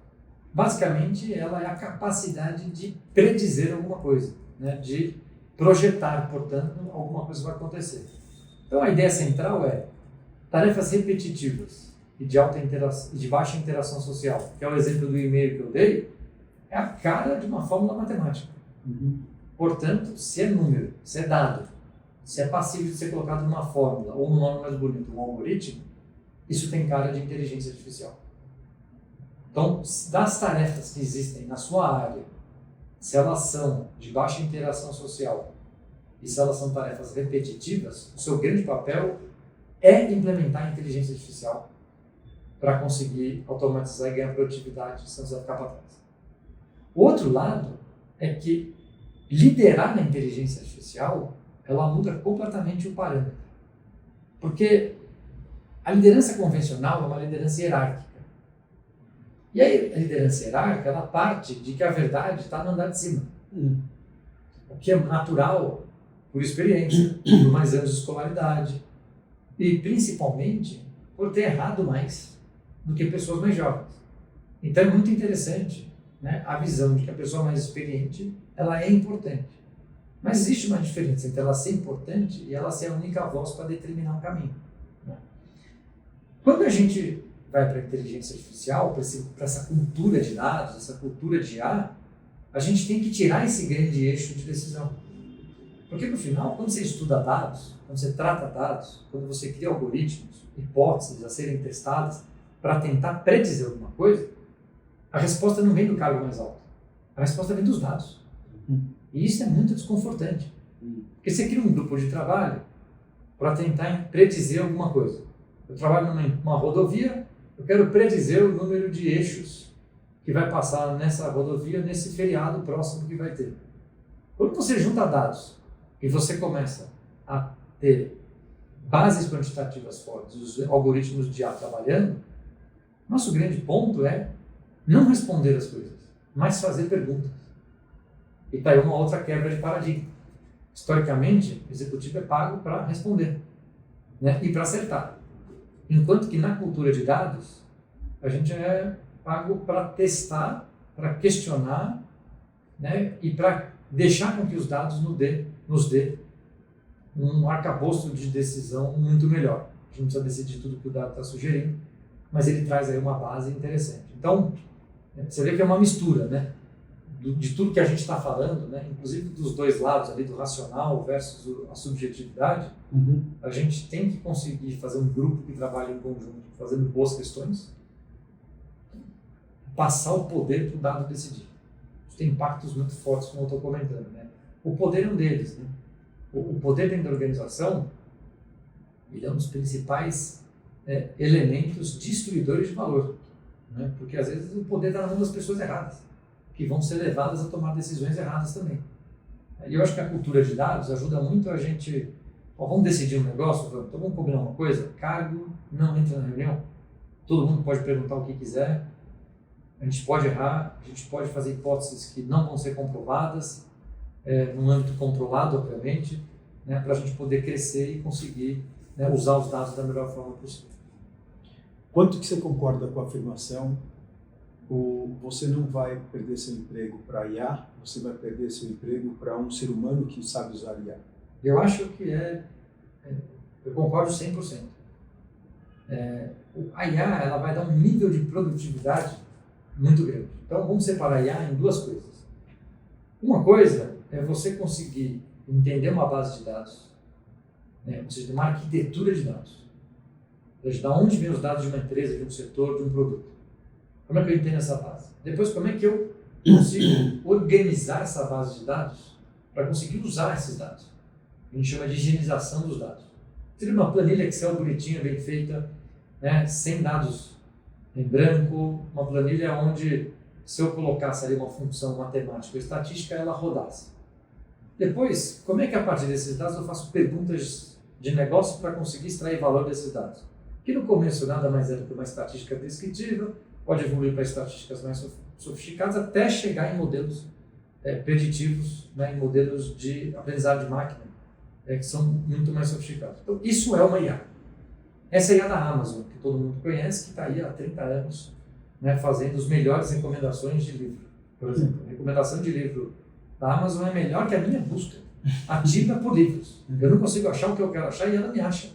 B: Basicamente, ela é a capacidade de predizer alguma coisa, né, de projetar, portanto, alguma coisa vai acontecer. Então, a ideia central é tarefas repetitivas e de baixa interação social, que é o exemplo do e-mail que eu dei, é a cara de uma fórmula matemática. Portanto, se é número, se é dado, se é passível de ser colocado numa fórmula, ou um nome mais bonito, um algoritmo, isso tem cara de inteligência artificial. Então, das tarefas que existem na sua área, se elas são de baixa interação social e se elas são tarefas repetitivas, o seu grande papel é implementar a inteligência artificial para conseguir automatizar e ganhar produtividade, senão você vai ficar para trás. O outro lado é que liderar na inteligência artificial, ela muda completamente o parâmetro. Porque a liderança convencional é uma liderança hierárquica. E aí, a liderança hierárquica, ela parte de que a verdade está no andar de cima. O que é natural por experiência, por mais anos de escolaridade e principalmente por ter errado mais do que pessoas mais jovens. Então é muito interessante, né, a visão de que a pessoa mais experiente ela é importante. Mas existe uma diferença entre ela ser importante e ela ser a única voz para determinar o caminho. Né? Quando a gente vai para a inteligência artificial, para essa cultura de dados, essa cultura de IA, a gente tem que tirar esse grande eixo de decisão. Porque no final, quando você estuda dados, quando você trata dados, quando você cria algoritmos, hipóteses a serem testadas para tentar predizer alguma coisa, a resposta não vem do cargo mais alto. A resposta vem dos dados. E isso é muito desconfortante. Porque você cria um grupo de trabalho para tentar predizer alguma coisa. Eu trabalho numa rodovia, eu quero predizer o número de eixos que vai passar nessa rodovia, nesse feriado próximo que vai ter. Quando você junta dados e você começa a ter bases quantitativas fortes, os algoritmos de IA trabalhando, nosso grande ponto é não responder as coisas, mas fazer perguntas. E está aí uma outra quebra de paradigma. Historicamente, o executivo é pago para responder, né, e para acertar. Enquanto que na cultura de dados, a gente é pago para testar, para questionar, né, e para deixar com que os dados nos dê um arcabouço de decisão muito melhor. A gente não precisa decidir tudo que o dado está sugerindo, mas ele traz aí uma base interessante. Então, você vê que é uma mistura, né, de tudo que a gente está falando, né, inclusive dos dois lados, ali, do racional versus a subjetividade. A gente tem que conseguir fazer um grupo que trabalhe em conjunto, fazendo boas questões, passar o poder para o dado decidir. Isso tem impactos muito fortes, como eu estou comentando. Né? O poder é um deles. Né? O poder dentro da organização, ele é um dos principais elementos destruidores de valor. Né? Porque às vezes o poder está na mão das pessoas erradas, que vão ser levadas a tomar decisões erradas também. E eu acho que a cultura de dados ajuda muito a gente... vamos decidir um negócio? Então vamos combinar uma coisa? Cargo não entra na reunião. Todo mundo pode perguntar o que quiser. A gente pode errar, a gente pode fazer hipóteses que não vão ser comprovadas, num âmbito controlado, obviamente, né, para a gente poder crescer e conseguir, né, usar os dados da melhor forma possível.
C: Quanto que você concorda com a afirmação, você não vai perder seu emprego para IA, você vai perder seu emprego para um ser humano que sabe usar IA?
B: Eu acho que eu concordo 100%. A IA ela vai dar um nível de produtividade muito grande. Então vamos separar a IA em duas coisas. Uma coisa é você conseguir entender uma base de dados, né, ou seja, uma arquitetura de dados. Ou seja, de onde vêm os dados de uma empresa, de um setor, de um produto. Como é que eu entendo essa base? Depois, como é que eu consigo organizar essa base de dados para conseguir usar esses dados? A gente chama de higienização dos dados. Seria uma planilha Excel bonitinha, bem feita, né, sem dados em branco, uma planilha onde, se eu colocasse ali uma função matemática ou estatística, ela rodasse. Depois, como é que a partir desses dados eu faço perguntas de negócio para conseguir extrair valor desses dados? Que no começo nada mais é do que uma estatística descritiva, pode evoluir para estatísticas mais sofisticadas até chegar em modelos preditivos, né, em modelos de aprendizado de máquina, que são muito mais sofisticados. Então, isso é uma IA. Essa é a IA da Amazon, que todo mundo conhece, que está aí há 30 anos, né, fazendo as melhores recomendações de livro. Por exemplo, a recomendação de livro da Amazon é melhor que a minha busca ativa por livros. Eu não consigo achar o que eu quero achar e ela me acha.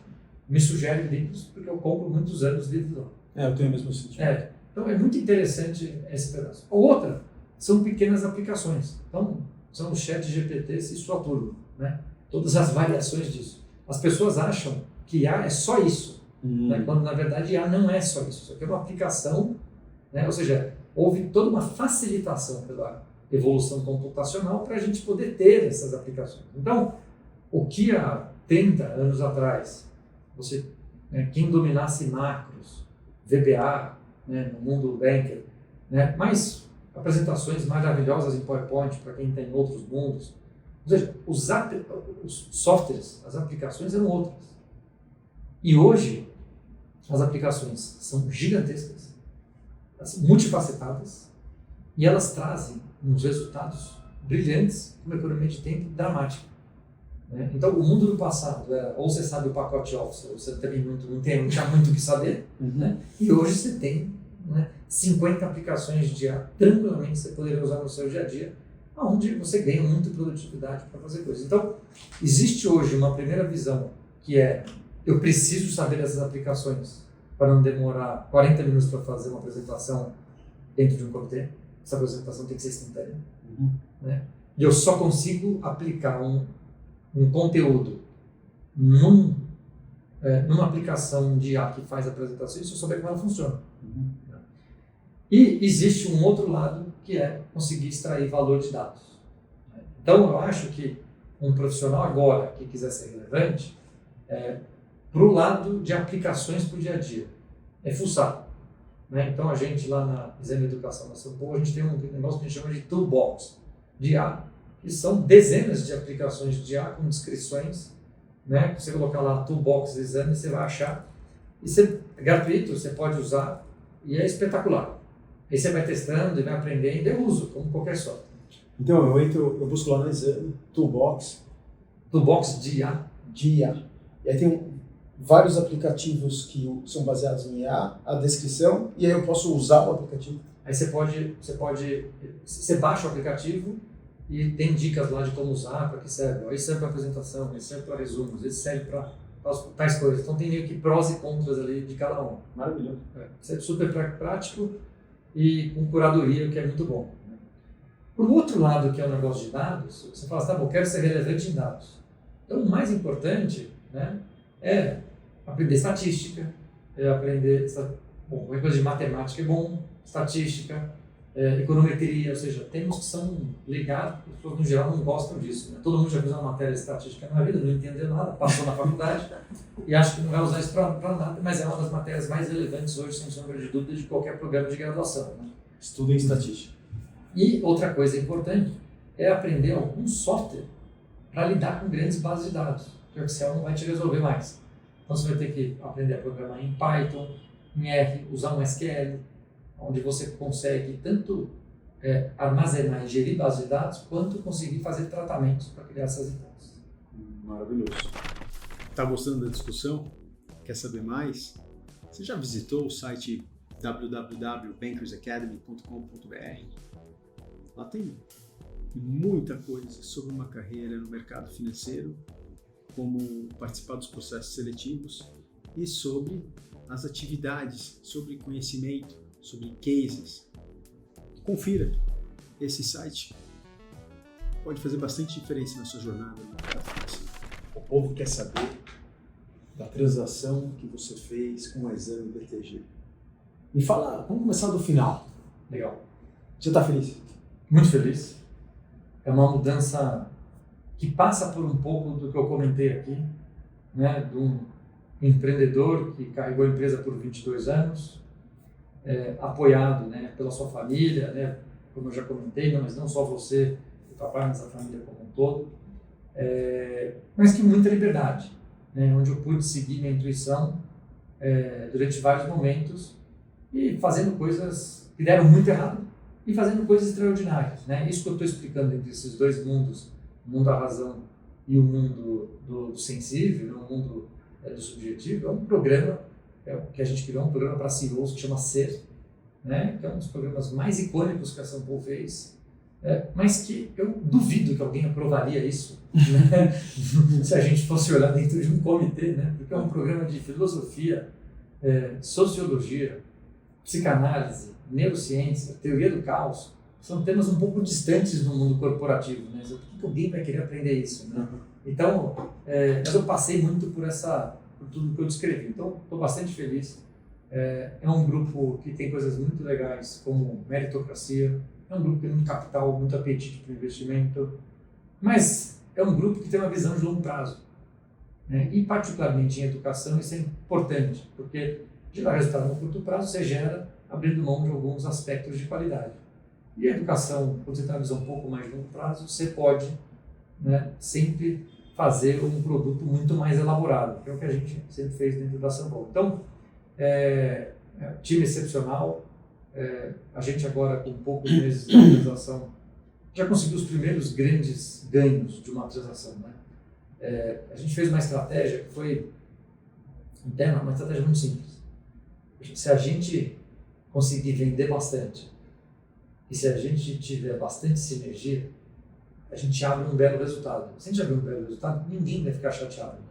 B: Me sugere livros, porque eu compro muitos anos livros lá.
C: Eu tenho o mesmo sentido.
B: Então é muito interessante esse pedaço. A outra são pequenas aplicações. Então, são os chat GPTs e sua turma, né? Todas as variações disso. As pessoas acham que IA é só isso, né? Quando na verdade IA não é só isso. Isso aqui é uma aplicação, né? Ou seja, houve toda uma facilitação pela evolução computacional para a gente poder ter essas aplicações. Então, o que há 30 anos atrás, quem dominasse macros, VBA, né, no mundo banker, né, mas apresentações maravilhosas em PowerPoint para quem tem outros mundos. Ou seja, os softwares, as aplicações eram outras. E hoje, as aplicações são gigantescas, multifacetadas, e elas trazem uns resultados brilhantes com uma economia de tempo dramática. Né? Então, o mundo do passado era ou você sabe o pacote Office, ou você também não tinha muito o que saber, né? E hoje você tem, né, 50 aplicações de IA tranquilamente você poderia usar no seu dia a dia, onde você ganha muita produtividade para fazer coisas. Então, existe hoje uma primeira visão que é: eu preciso saber dessas aplicações para não demorar 40 minutos para fazer uma apresentação dentro de um comitê. Essa apresentação tem que ser instantânea. Né? E eu só consigo aplicar um conteúdo numa aplicação de IA que faz apresentações se eu souber como ela funciona. E existe um outro lado que é conseguir extrair valor de dados. Então, eu acho que um profissional agora que quiser ser relevante, para o lado de aplicações para o dia a dia, é fuçar. Né? Então, a gente lá na Exame Educação na São Paulo, a gente tem um negócio que a gente chama de toolbox de IA, que são dezenas de aplicações de IA com descrições, né? Você colocar lá toolbox de exame, você vai achar, e é gratuito, você pode usar, e é espetacular. Aí você vai testando e vai aprendendo, eu uso, como qualquer software.
C: Então, eu busco lá no exame, toolbox
B: de IA.
C: E aí tem vários aplicativos que são baseados em IA, a descrição, e aí eu posso usar o aplicativo.
B: Aí você baixa o aplicativo e tem dicas lá de como usar, para que serve. Esse serve para apresentação, esse serve para resumos, esse serve para tais coisas. Então tem meio que prós e contras ali de cada um.
C: Maravilhoso.
B: Isso é super prático e com curadoria, que é muito bom. Por outro lado, que é o negócio de dados, você fala, tá bom, quero ser relevante em dados. Então o mais importante, né, é aprender estatística, coisa de matemática é bom, estatística, econometria, ou seja, termos que são ligados, as pessoas no geral não gostam disso. Né? Todo mundo já fez uma matéria de estatística na vida, não entendeu nada, passou na faculdade e acha que não vai usar isso para nada, mas é uma das matérias mais relevantes hoje, sem sombra de dúvida, de qualquer programa de graduação. Né?
C: Estudo em estatística.
B: E outra coisa importante é aprender algum software para lidar com grandes bases de dados, que o Excel não vai te resolver mais. Então você vai ter que aprender a programar em Python, em R, usar um SQL, onde você consegue tanto armazenar e gerir bases de dados, quanto conseguir fazer tratamentos para criar essas hipóteses.
C: Maravilhoso.
A: Está gostando da discussão? Quer saber mais? Você já visitou o site www.bankersacademy.com.br? Lá tem muita coisa sobre uma carreira no mercado financeiro, como participar dos processos seletivos e sobre as atividades, sobre conhecimento, sobre cases. Confira, esse site pode fazer bastante diferença na sua jornada no mercado financeiro.
C: O povo quer saber da transação que você fez com o exame BTG. Me fala, vamos começar do final.
B: Legal.
C: Você está feliz?
B: Muito feliz. É uma mudança que passa por um pouco do que eu comentei aqui, né, de um empreendedor que carregou a empresa por 22 anos, apoiado, né, pela sua família, né, como eu já comentei, mas não só você, o papai, mas a família como um todo, mas que muita liberdade, né, onde eu pude seguir minha intuição durante vários momentos e fazendo coisas que deram muito errado e fazendo coisas extraordinárias. Né? Isso que eu estou explicando entre esses dois mundos, o mundo da razão e o mundo do sensível, o mundo do subjetivo, é um programa que a gente criou, um programa para CEOs que chama SER, né? Que é um dos programas mais icônicos que a São Paulo fez, mas que eu duvido que alguém aprovaria isso, né? Se a gente fosse olhar dentro de um comitê, né? Porque é um programa de filosofia, sociologia, psicanálise, neurociência, teoria do caos, são temas um pouco distantes no mundo corporativo, né? Por que alguém vai querer aprender isso, né? Então, mas eu passei muito por tudo que eu descrevi, então estou bastante feliz. É um grupo que tem coisas muito legais, como meritocracia, é um grupo que tem muito capital, muito apetite para o investimento, mas é um grupo que tem uma visão de longo prazo, né? E particularmente em educação isso é importante, porque gerar resultado no curto prazo você gera abrindo mão de alguns aspectos de qualidade. E a educação, quando você tem uma visão um pouco mais de longo prazo, você pode, né, sempre fazer um produto muito mais elaborado, que é o que a gente sempre fez dentro da Sambol. Então, time excepcional, a gente agora com poucos meses de transação já conseguiu os primeiros grandes ganhos de uma transação, né? A gente fez uma estratégia que foi interna, uma estratégia muito simples. Se a gente conseguir vender bastante e se a gente tiver bastante sinergia, a gente abre um belo resultado. Se a gente abrir um belo resultado, ninguém vai ficar chateado. Né?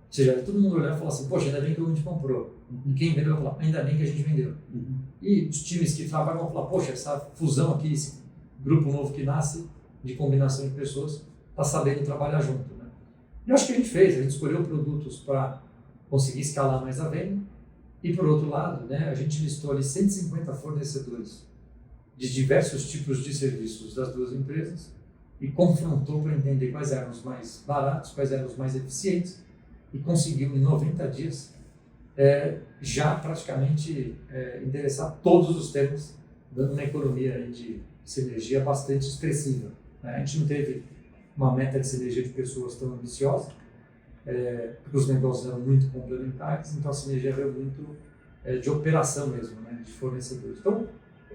B: Ou seja, todo mundo olhar e falar assim, poxa, ainda bem que a gente comprou. E quem vendeu vai falar, ainda bem que a gente vendeu. E os times que trabalham vão falar, poxa, essa fusão aqui, esse grupo novo que nasce de combinação de pessoas, está sabendo trabalhar junto. Né? E eu acho que a gente fez, a gente escolheu produtos para conseguir escalar mais a venda. E por outro lado, né, a gente listou ali 150 fornecedores de diversos tipos de serviços das duas empresas e confrontou para entender quais eram os mais baratos, quais eram os mais eficientes e conseguiu em 90 dias já praticamente endereçar todos os temas, dando uma economia aí de sinergia bastante expressiva. Né? A gente não teve uma meta de sinergia de pessoas tão ambiciosa, porque os negócios eram muito complementares, então a sinergia veio muito de operação mesmo, né, de fornecedores. Então,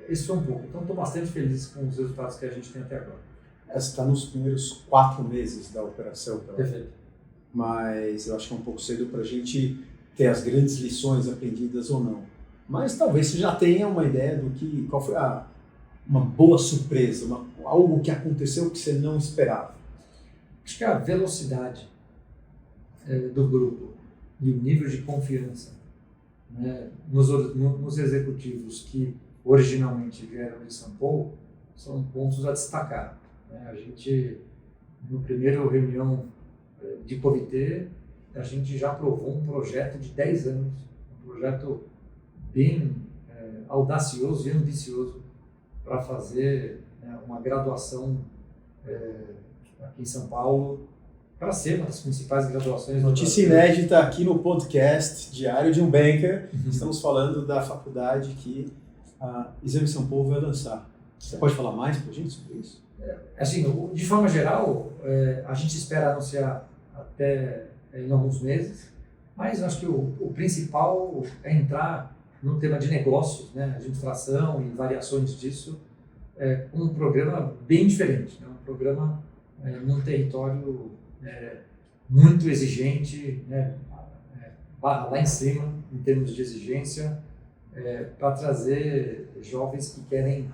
B: esse foi um pouco. Então, estou bastante feliz com os resultados que a gente tem até agora.
C: Essa está nos primeiros 4 meses da operação. Então.
B: Perfeito.
C: Mas eu acho que é um pouco cedo para a gente ter as grandes lições aprendidas ou não. Mas talvez você já tenha uma ideia do que, qual foi uma boa surpresa, algo que aconteceu que você não esperava.
B: Acho que a velocidade do grupo e o nível de confiança, né, nos executivos que originalmente vieram de São Paulo são pontos a destacar. Né? A gente, no primeiro reunião de comitê, a gente já aprovou um projeto de 10 anos, um projeto bem audacioso e ambicioso para fazer uma graduação aqui em São Paulo, para ser uma das principais graduações.
C: Notícia inédita aqui no podcast Diário de um Banker. Estamos falando da faculdade que a Exame São Paulo vai lançar. Você pode falar mais para a gente sobre isso?
B: Assim, de forma geral, a gente espera anunciar até em alguns meses, mas eu acho que o principal é entrar no tema de negócios, né, administração e variações disso, com um programa bem diferente, né, um programa num território muito exigente, né, lá em cima, em termos de exigência, para trazer jovens que querem,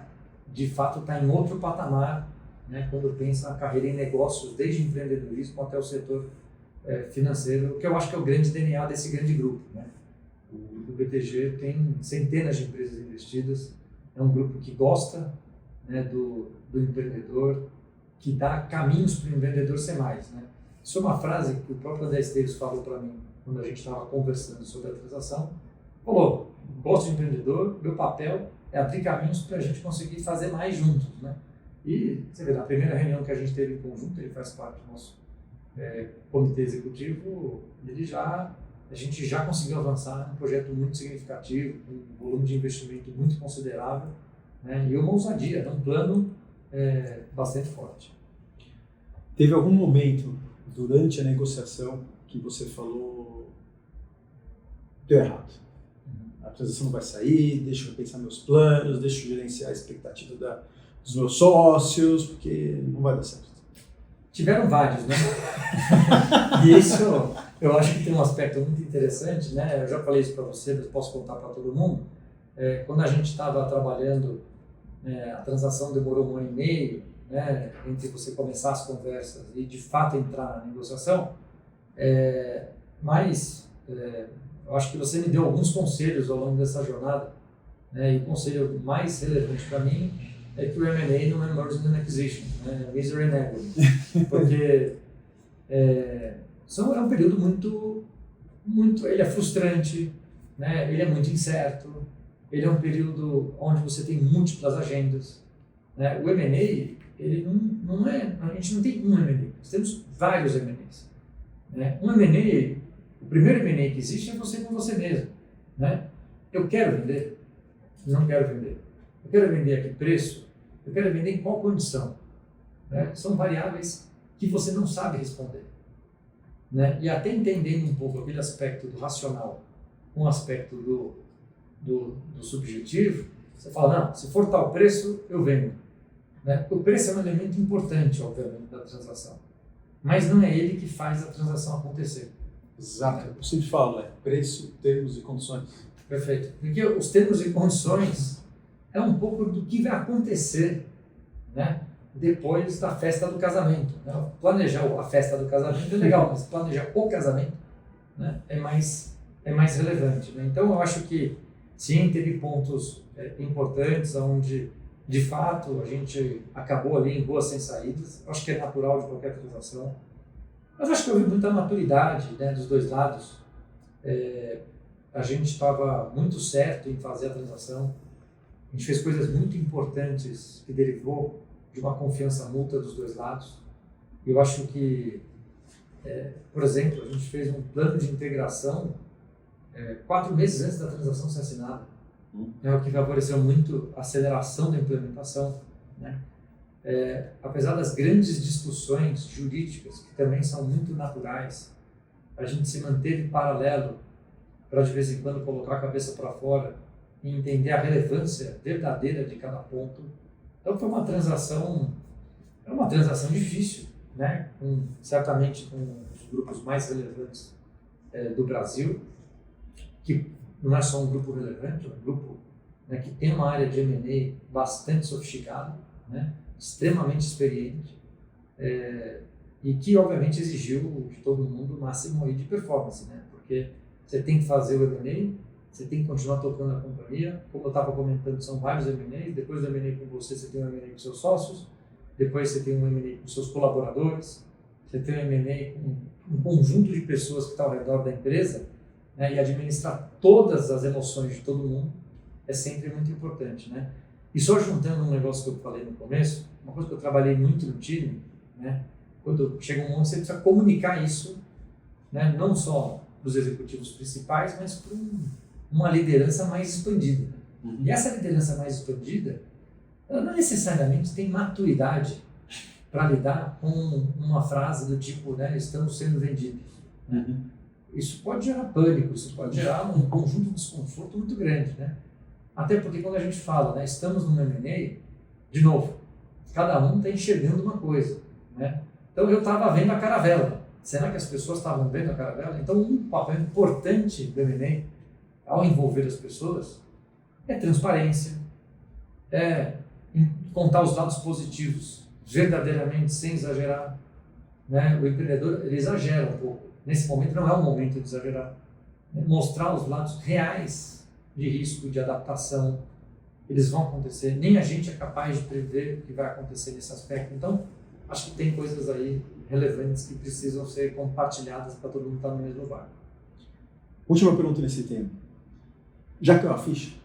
B: de fato, estar em outro patamar, né, quando pensa na carreira em negócios, desde empreendedorismo até o setor financeiro, que eu acho que é o grande DNA desse grande grupo. Né? O BTG tem centenas de empresas investidas, é um grupo que gosta, né, do empreendedor, que dá caminhos para o empreendedor ser mais. Né? Isso é uma frase que o próprio André Esteves falou para mim quando a gente estava conversando sobre a transação. Falou, gosto de empreendedor, meu papel é abrir caminhos para a gente conseguir fazer mais juntos. Né? E, você vê, na primeira reunião que a gente teve em conjunto, ele faz parte do nosso comitê executivo, a gente já conseguiu avançar em um projeto muito significativo, com um volume de investimento muito considerável, né? E uma ousadia, um plano bastante forte.
C: Teve algum momento durante a negociação que você falou, deu errado? A transação não vai sair, deixa eu pensar meus planos, deixa eu gerenciar a expectativa dos meus sócios, porque não vai dar certo.
B: Tiveram vários, né? E isso, eu acho que tem um aspecto muito interessante, né? Eu já falei isso para você, mas posso contar para todo mundo. Quando a gente estava trabalhando, a transação demorou 1 ano e meio, né, entre você começar as conversas e de fato entrar na negociação, mas eu acho que você me deu alguns conselhos ao longo dessa jornada, né, e o conselho mais relevante para mim é que o M&A não é Merger and Acquisition, né, é Misery and Agony, porque é um período muito, ele é frustrante, né, ele é muito incerto, ele é um período onde você tem múltiplas agendas, né? O M&A, ele não é, a gente não tem um M&A, nós temos vários M&As, né? Um M&A, o primeiro M&A que existe é você com você mesmo, né? Eu quero vender, não quero vender. Eu quero vender a que preço, Eu quero vender em qual condição? Né? São variáveis que você não sabe responder. Né? E até entendendo um pouco aquele aspecto do racional com o aspecto do subjetivo, você fala, não, se for tal preço, eu vendo. Né? O preço é um elemento importante, obviamente, da transação. Mas não é ele que faz a transação acontecer.
C: Exato. Eu sempre falo, preço, termos e condições.
B: Perfeito. Porque os termos e condições é um pouco do que vai acontecer, né, depois da festa do casamento. Né? Planejar a festa do casamento é legal, mas planejar o casamento, né, é mais relevante. Né? Então, eu acho que sim, teve pontos importantes onde, de fato, a gente acabou ali em ruas sem saídas. Eu acho que é natural de qualquer transação. Mas acho que houve muita maturidade, né, dos dois lados. A gente estava muito certo em fazer a transação. A gente fez coisas muito importantes que derivou de uma confiança mútua dos dois lados. Eu acho que, por exemplo, a gente fez um plano de integração 4 meses antes da transação ser assinada. O que favoreceu muito a aceleração da implementação. Né? Apesar das grandes discussões jurídicas, que também são muito naturais, a gente se manteve paralelo para de vez em quando colocar a cabeça para fora e entender a relevância verdadeira de cada ponto. Então foi uma transação difícil, né? Certamente com os grupos mais relevantes do Brasil, que não é só um grupo relevante, é um grupo, né, que tem uma área de M&A bastante sofisticada, né, extremamente experiente, e que obviamente exigiu de todo mundo o máximo aí de performance, né, porque você tem que fazer o M&A, você tem que continuar tocando a companhia, como eu estava comentando, são vários M&As, depois do M&A com você tem um M&A com seus sócios, depois você tem um M&A com seus colaboradores, você tem um M&A com um conjunto de pessoas que estão ao redor da empresa, né, e administrar todas as emoções de todo mundo é sempre muito importante, né? E só juntando um negócio que eu falei no começo, uma coisa que eu trabalhei muito no time, né, quando chega um momento você precisa comunicar isso, né, não só para os executivos principais, mas para uma liderança mais expandida. Uhum. E essa liderança mais expandida, ela não necessariamente tem maturidade para lidar com uma frase do tipo, né, estamos sendo vendidos. Uhum. Isso pode gerar pânico, isso pode gerar um conjunto de desconforto muito grande, né? Até porque quando a gente fala, né, estamos no M&A, de novo, cada um está enxergando uma coisa, né? Então eu estava vendo a caravela. Será que as pessoas estavam vendo a caravela? Então um papel importante do M&A, ao envolver as pessoas, é transparência, contar os lados positivos, verdadeiramente, sem exagerar, né? O empreendedor, ele exagera um pouco. Nesse momento não é o momento de exagerar. Mostrar os lados reais de risco, de adaptação, eles vão acontecer. Nem a gente é capaz de prever o que vai acontecer nesse aspecto. Então, acho que tem coisas aí relevantes que precisam ser compartilhadas para todo mundo estar no mesmo barco.
C: Última pergunta nesse tema. Já caiu a ficha?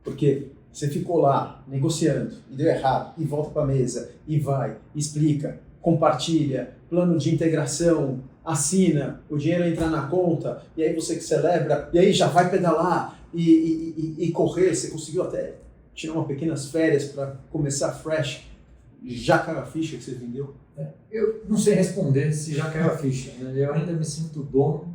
C: Porque você ficou lá negociando e deu errado, e volta para a mesa, e vai, explica, compartilha, plano de integração, assina, o dinheiro entra na conta, e aí você que celebra, e aí já vai pedalar e correr. Você conseguiu até tirar umas pequenas férias para começar fresh. Já caiu a ficha que você vendeu?
B: Eu não sei responder se já caiu a ficha, né? Eu ainda me sinto dono,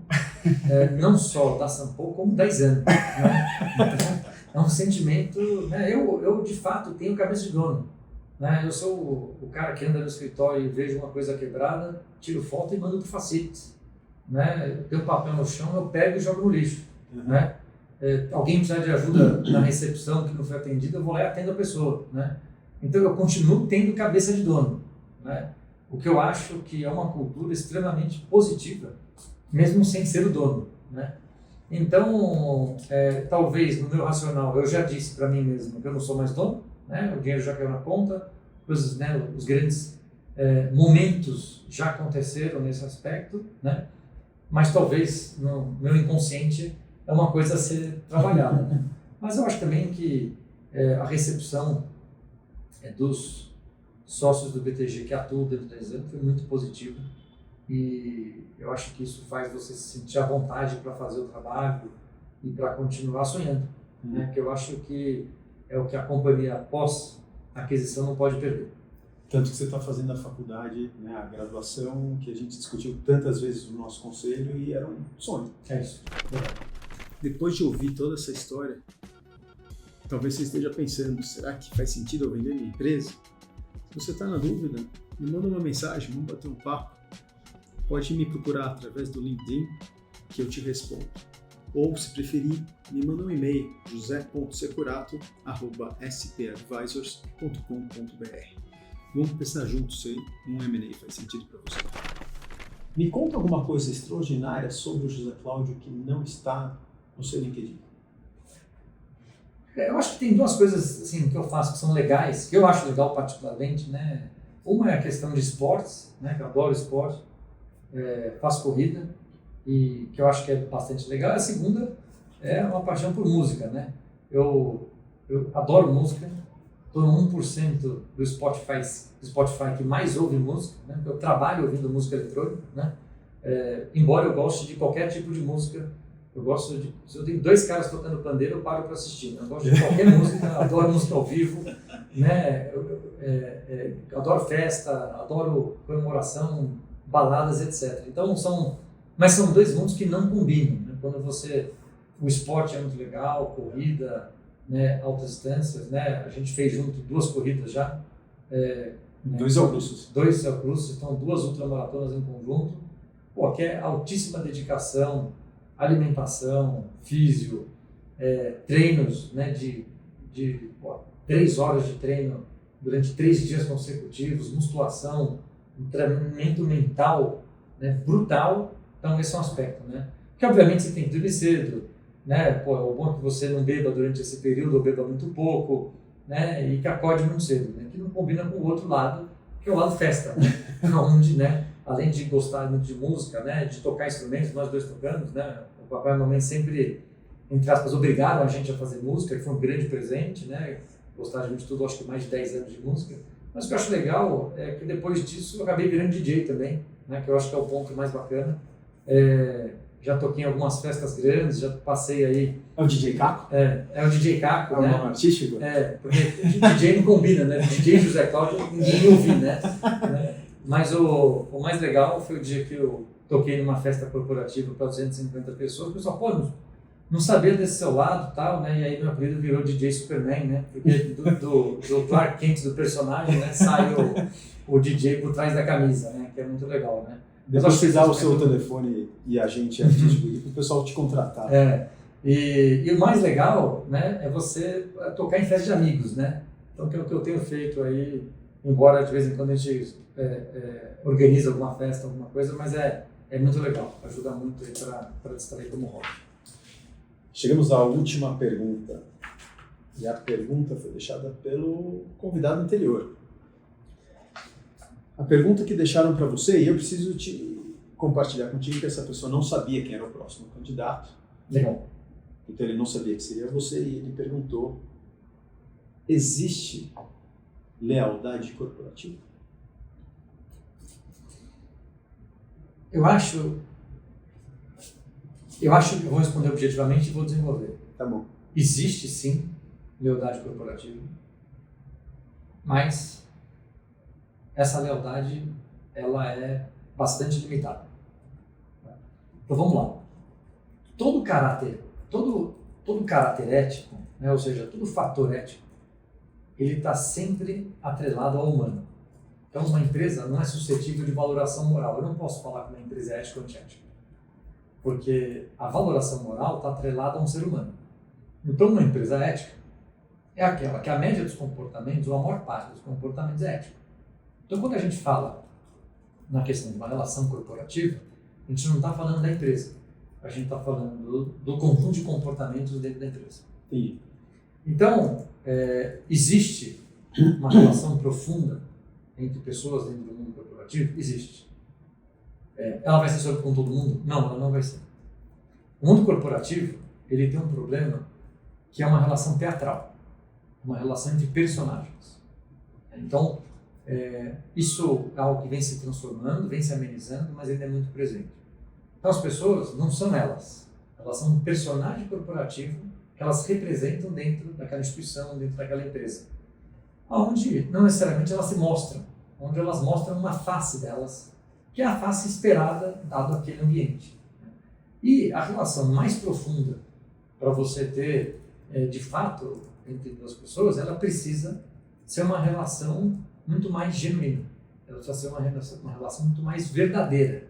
B: não só da Sampo, como da Exame. Né? Então, é um sentimento, né? Eu de fato tenho cabeça de dono. Né? Eu sou o cara que anda no escritório e vejo uma coisa quebrada, tiro foto e mando para o Facilities. Né? Tem um papel no chão, eu pego e jogo no lixo. Uhum. Né? Alguém precisa de ajuda na recepção que não foi atendida, eu vou lá e atendo a pessoa. Né? Então eu continuo tendo cabeça de dono. Né? O que eu acho que é uma cultura extremamente positiva, mesmo sem ser o dono. Né? Então, talvez no meu racional, eu já disse para mim mesmo que eu não sou mais dono, né? O dinheiro já caiu na conta, os grandes momentos já aconteceram nesse aspecto, né? Mas talvez no meu inconsciente é uma coisa a ser trabalhada. Né? Mas eu acho também que a recepção dos sócios do BTG que atuam dentro da Exame foi muito positiva, e eu acho que isso faz você se sentir à vontade para fazer o trabalho e para continuar sonhando, né? Que eu acho que é o que a companhia, após aquisição não pode perder.
C: Tanto que você está fazendo a faculdade, né, a graduação, que a gente discutiu tantas vezes no nosso conselho e era um sonho.
B: É isso.
A: Depois de ouvir toda essa história, talvez você esteja pensando, será que faz sentido eu vender minha empresa? Se você está na dúvida, me manda uma mensagem, vamos bater um papo. Pode me procurar através do LinkedIn, que eu te respondo. Ou, se preferir, me manda um e-mail, josé.securato@spadvisors.com.br. Vamos pensar juntos se um M&A faz sentido para você.
C: Me conta alguma coisa extraordinária sobre o José Cláudio que não está no seu LinkedIn.
B: Eu acho que tem duas coisas assim, que eu faço que são legais, que eu acho legal particularmente, né? Uma é a questão de esportes, né? Que eu adoro esporte, faço corrida e que eu acho que é bastante legal. A segunda é uma paixão por música, né? Eu adoro música, estou no 1% do Spotify que mais ouve música, né? Eu trabalho ouvindo música eletrônica, né? Embora eu goste de qualquer tipo de música. Se eu tenho 2 caras tocando pandeiro, eu paro para assistir. Eu gosto de qualquer música, adoro música ao vivo, né? Eu adoro festa, adoro comemoração, baladas, etc. Então mas são 2 mundos que não combinam, né? O esporte é muito legal, corrida, né? Altas distâncias, né? A gente fez junto 2 corridas já.
C: 2 Augusos.
B: 2 Augusos, então 2 ultramaratonas em conjunto. Pô, que é altíssima dedicação, alimentação, físio, treinos, né, de 3 horas de treino durante 3 dias consecutivos, musculação, um treinamento mental, né, brutal. Então esse é um aspecto, né? Que obviamente você tem que dormir cedo, né? Pô, o bom é que você não beba durante esse período, ou beba muito pouco, né? E que acorde muito cedo, né? Que não combina com o outro lado, que é o lado festa, né? Onde, né? Além de gostar muito de música, né, de tocar instrumentos, nós 2 tocamos, né, o papai e a mamãe sempre, entre aspas, obrigaram a gente a fazer música, que foi um grande presente, né, gostaram de tudo, acho que mais de 10 anos de música. Mas o que eu acho legal é que depois disso eu acabei virando DJ também, né, que eu acho que é o ponto mais bacana. Já toquei em algumas festas grandes, já passei aí...
C: É o DJ Caco?
B: É o DJ Caco,
C: né? É o nome artístico?
B: Porque DJ não combina, né, DJ José Cláudio, ninguém ouve, né? Mas o mais legal foi o dia que eu toquei numa festa corporativa para 250 pessoas. O pessoal, pô, não sabia desse seu lado e tal, né? E aí meu apelido virou DJ Superman, né? Porque do Clark Kent, do personagem, né? Sai o DJ por trás da camisa, né? Que é muito legal, né?
C: Depois você dá o seu telefone e a gente artístico, o pessoal te contratar.
B: E o mais legal, né? É você tocar em festa de amigos, né? Então, que é o que eu tenho feito aí, embora de vez em quando a gente organiza alguma festa, alguma coisa, mas é muito legal, ajuda muito para distrair como hobby.
C: Chegamos à última pergunta, e a pergunta foi deixada pelo convidado anterior. A pergunta que deixaram para você, e eu preciso compartilhar contigo que essa pessoa não sabia quem era o próximo candidato.
B: Legal.
C: Então ele não sabia que seria você, e ele perguntou: existe lealdade corporativa?
B: Eu acho que eu vou responder objetivamente e vou desenvolver.
C: Tá bom.
B: Existe sim lealdade corporativa, mas essa lealdade ela é bastante limitada. Então vamos lá. Todo caráter ético, né, ou seja, todo fator ético, ele está sempre atrelado ao humano. Então, uma empresa não é suscetível de valoração moral. Eu não posso falar que uma empresa é ética ou antiética, porque a valoração moral está atrelada a um ser humano. Então, uma empresa ética é aquela que a média dos comportamentos, ou a maior parte dos comportamentos é ética. Então, quando a gente fala na questão de uma relação corporativa, a gente não está falando da empresa. A gente está falando do conjunto de comportamentos dentro da empresa.
C: Sim.
B: Então, existe uma relação profunda entre pessoas dentro do mundo corporativo? Existe. Ela vai ser sobre com todo mundo? Não, ela não vai ser. O mundo corporativo, ele tem um problema que é uma relação teatral, uma relação entre personagens. Então, isso é algo que vem se transformando, vem se amenizando, mas ainda é muito presente. Então, as pessoas não são elas são um personagem corporativo que elas representam dentro daquela instituição, dentro daquela empresa. onde não necessariamente elas se mostram, onde elas mostram uma face delas, que é a face esperada dado aquele ambiente. E a relação mais profunda para você ter, de fato, entre duas pessoas, ela precisa ser uma relação muito mais genuína. Ela precisa ser uma relação muito mais verdadeira.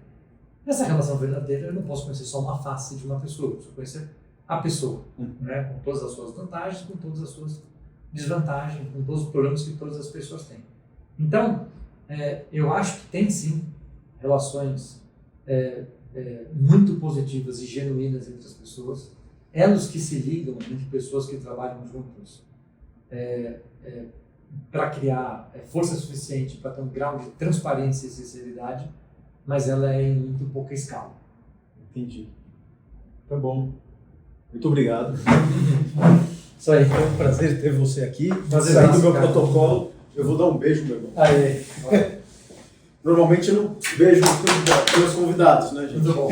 B: Nessa relação verdadeira, eu não posso conhecer só uma face de uma pessoa, eu preciso conhecer a pessoa, né? Com todas as suas vantagens, com todas as suas desvantagens, com todos os problemas que todas as pessoas têm. Então, eu acho que tem sim relações muito positivas e genuínas entre as pessoas, elos que se ligam entre pessoas que trabalham juntos para criar força suficiente para ter um grau de transparência e sinceridade, mas ela é em muito pouca escala.
C: Entendi. Tá bom. Muito obrigado.
B: Isso aí.
C: Foi um prazer ter você aqui.
B: Prazer
C: Sair do
B: nosso,
C: meu
B: cara.
C: protocolo, eu vou dar um beijo, meu irmão.
B: Aí.
C: Normalmente eu não beijo meus convidados, né, gente?
B: Muito bom.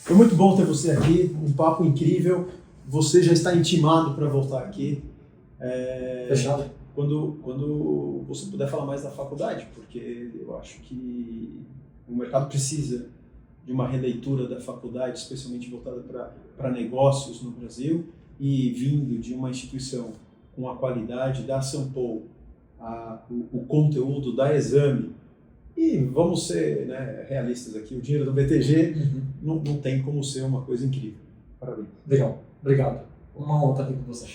C: Foi muito bom ter você aqui, um papo incrível. Você já está intimado para voltar aqui.
B: Fechado.
C: Quando você puder falar mais da faculdade, porque eu acho que o mercado precisa de uma releitura da faculdade, especialmente voltada para negócios no Brasil, e vindo de uma instituição com a qualidade da São Paulo, o conteúdo da Exame, e vamos ser, né, realistas aqui, o dinheiro do BTG não tem como ser uma coisa incrível. Parabéns.
B: Legal. Obrigado. Uma honra estar aqui com você.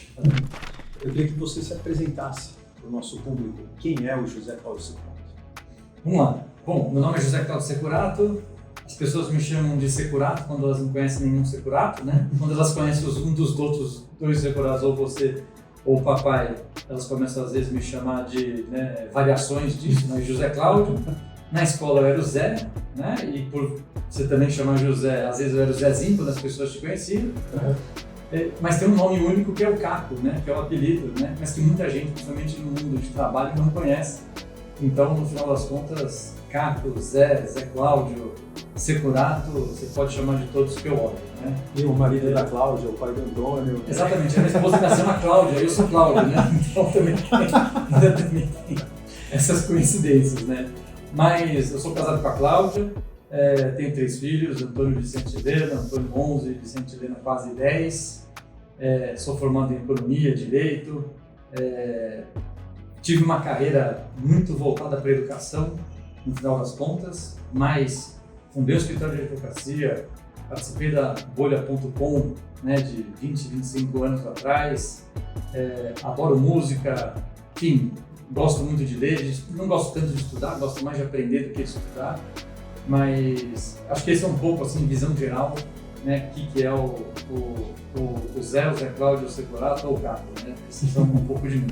C: Eu queria que você se apresentasse para o nosso público. Quem é o José Cláudio Securato?
B: Vamos lá. Bom, meu nome é José Cláudio Securato. As pessoas me chamam de Securato quando elas não conhecem nenhum Securato, né? Quando elas conhecem um dos outros dois Securatos, ou você ou o papai, elas começam às vezes me chamar de, né, variações disso, mas José Cláudio. Na escola eu era o Zé, né? E por você também chamar José, às vezes eu era o Zezinho quando as pessoas te conheciam. Mas tem um nome único que é o Caco, né? Que é o apelido, né? Mas que muita gente, principalmente no mundo de trabalho, não conhece. Então, no final das contas, Caco, Zé Cláudio, Securato, você pode chamar de todos que eu olho, né?
C: E o marido da Cláudia, o pai do Antônio.
B: Exatamente, a minha esposa nasceu na Cláudia, eu sou Cláudio, né? Então também tem essas coincidências, né? Mas eu sou casado com a Cláudia, tenho 3 filhos, Antônio Vicente Helena, Antônio 11, Vicente Helena quase 10, sou formado em Economia, Direito, tive uma carreira muito voltada para a educação, no final das contas, mas fundei o escritório de advocacia, participei da Bolha.com, né, de 20, 25 anos atrás, adoro música, enfim, gosto muito de ler, não gosto tanto de estudar, gosto mais de aprender do que de estudar, mas acho que esse é um pouco, assim, visão geral, né, que é o Zé Cláudio, o Securato ou o Caco, né, esses são um pouco de mim.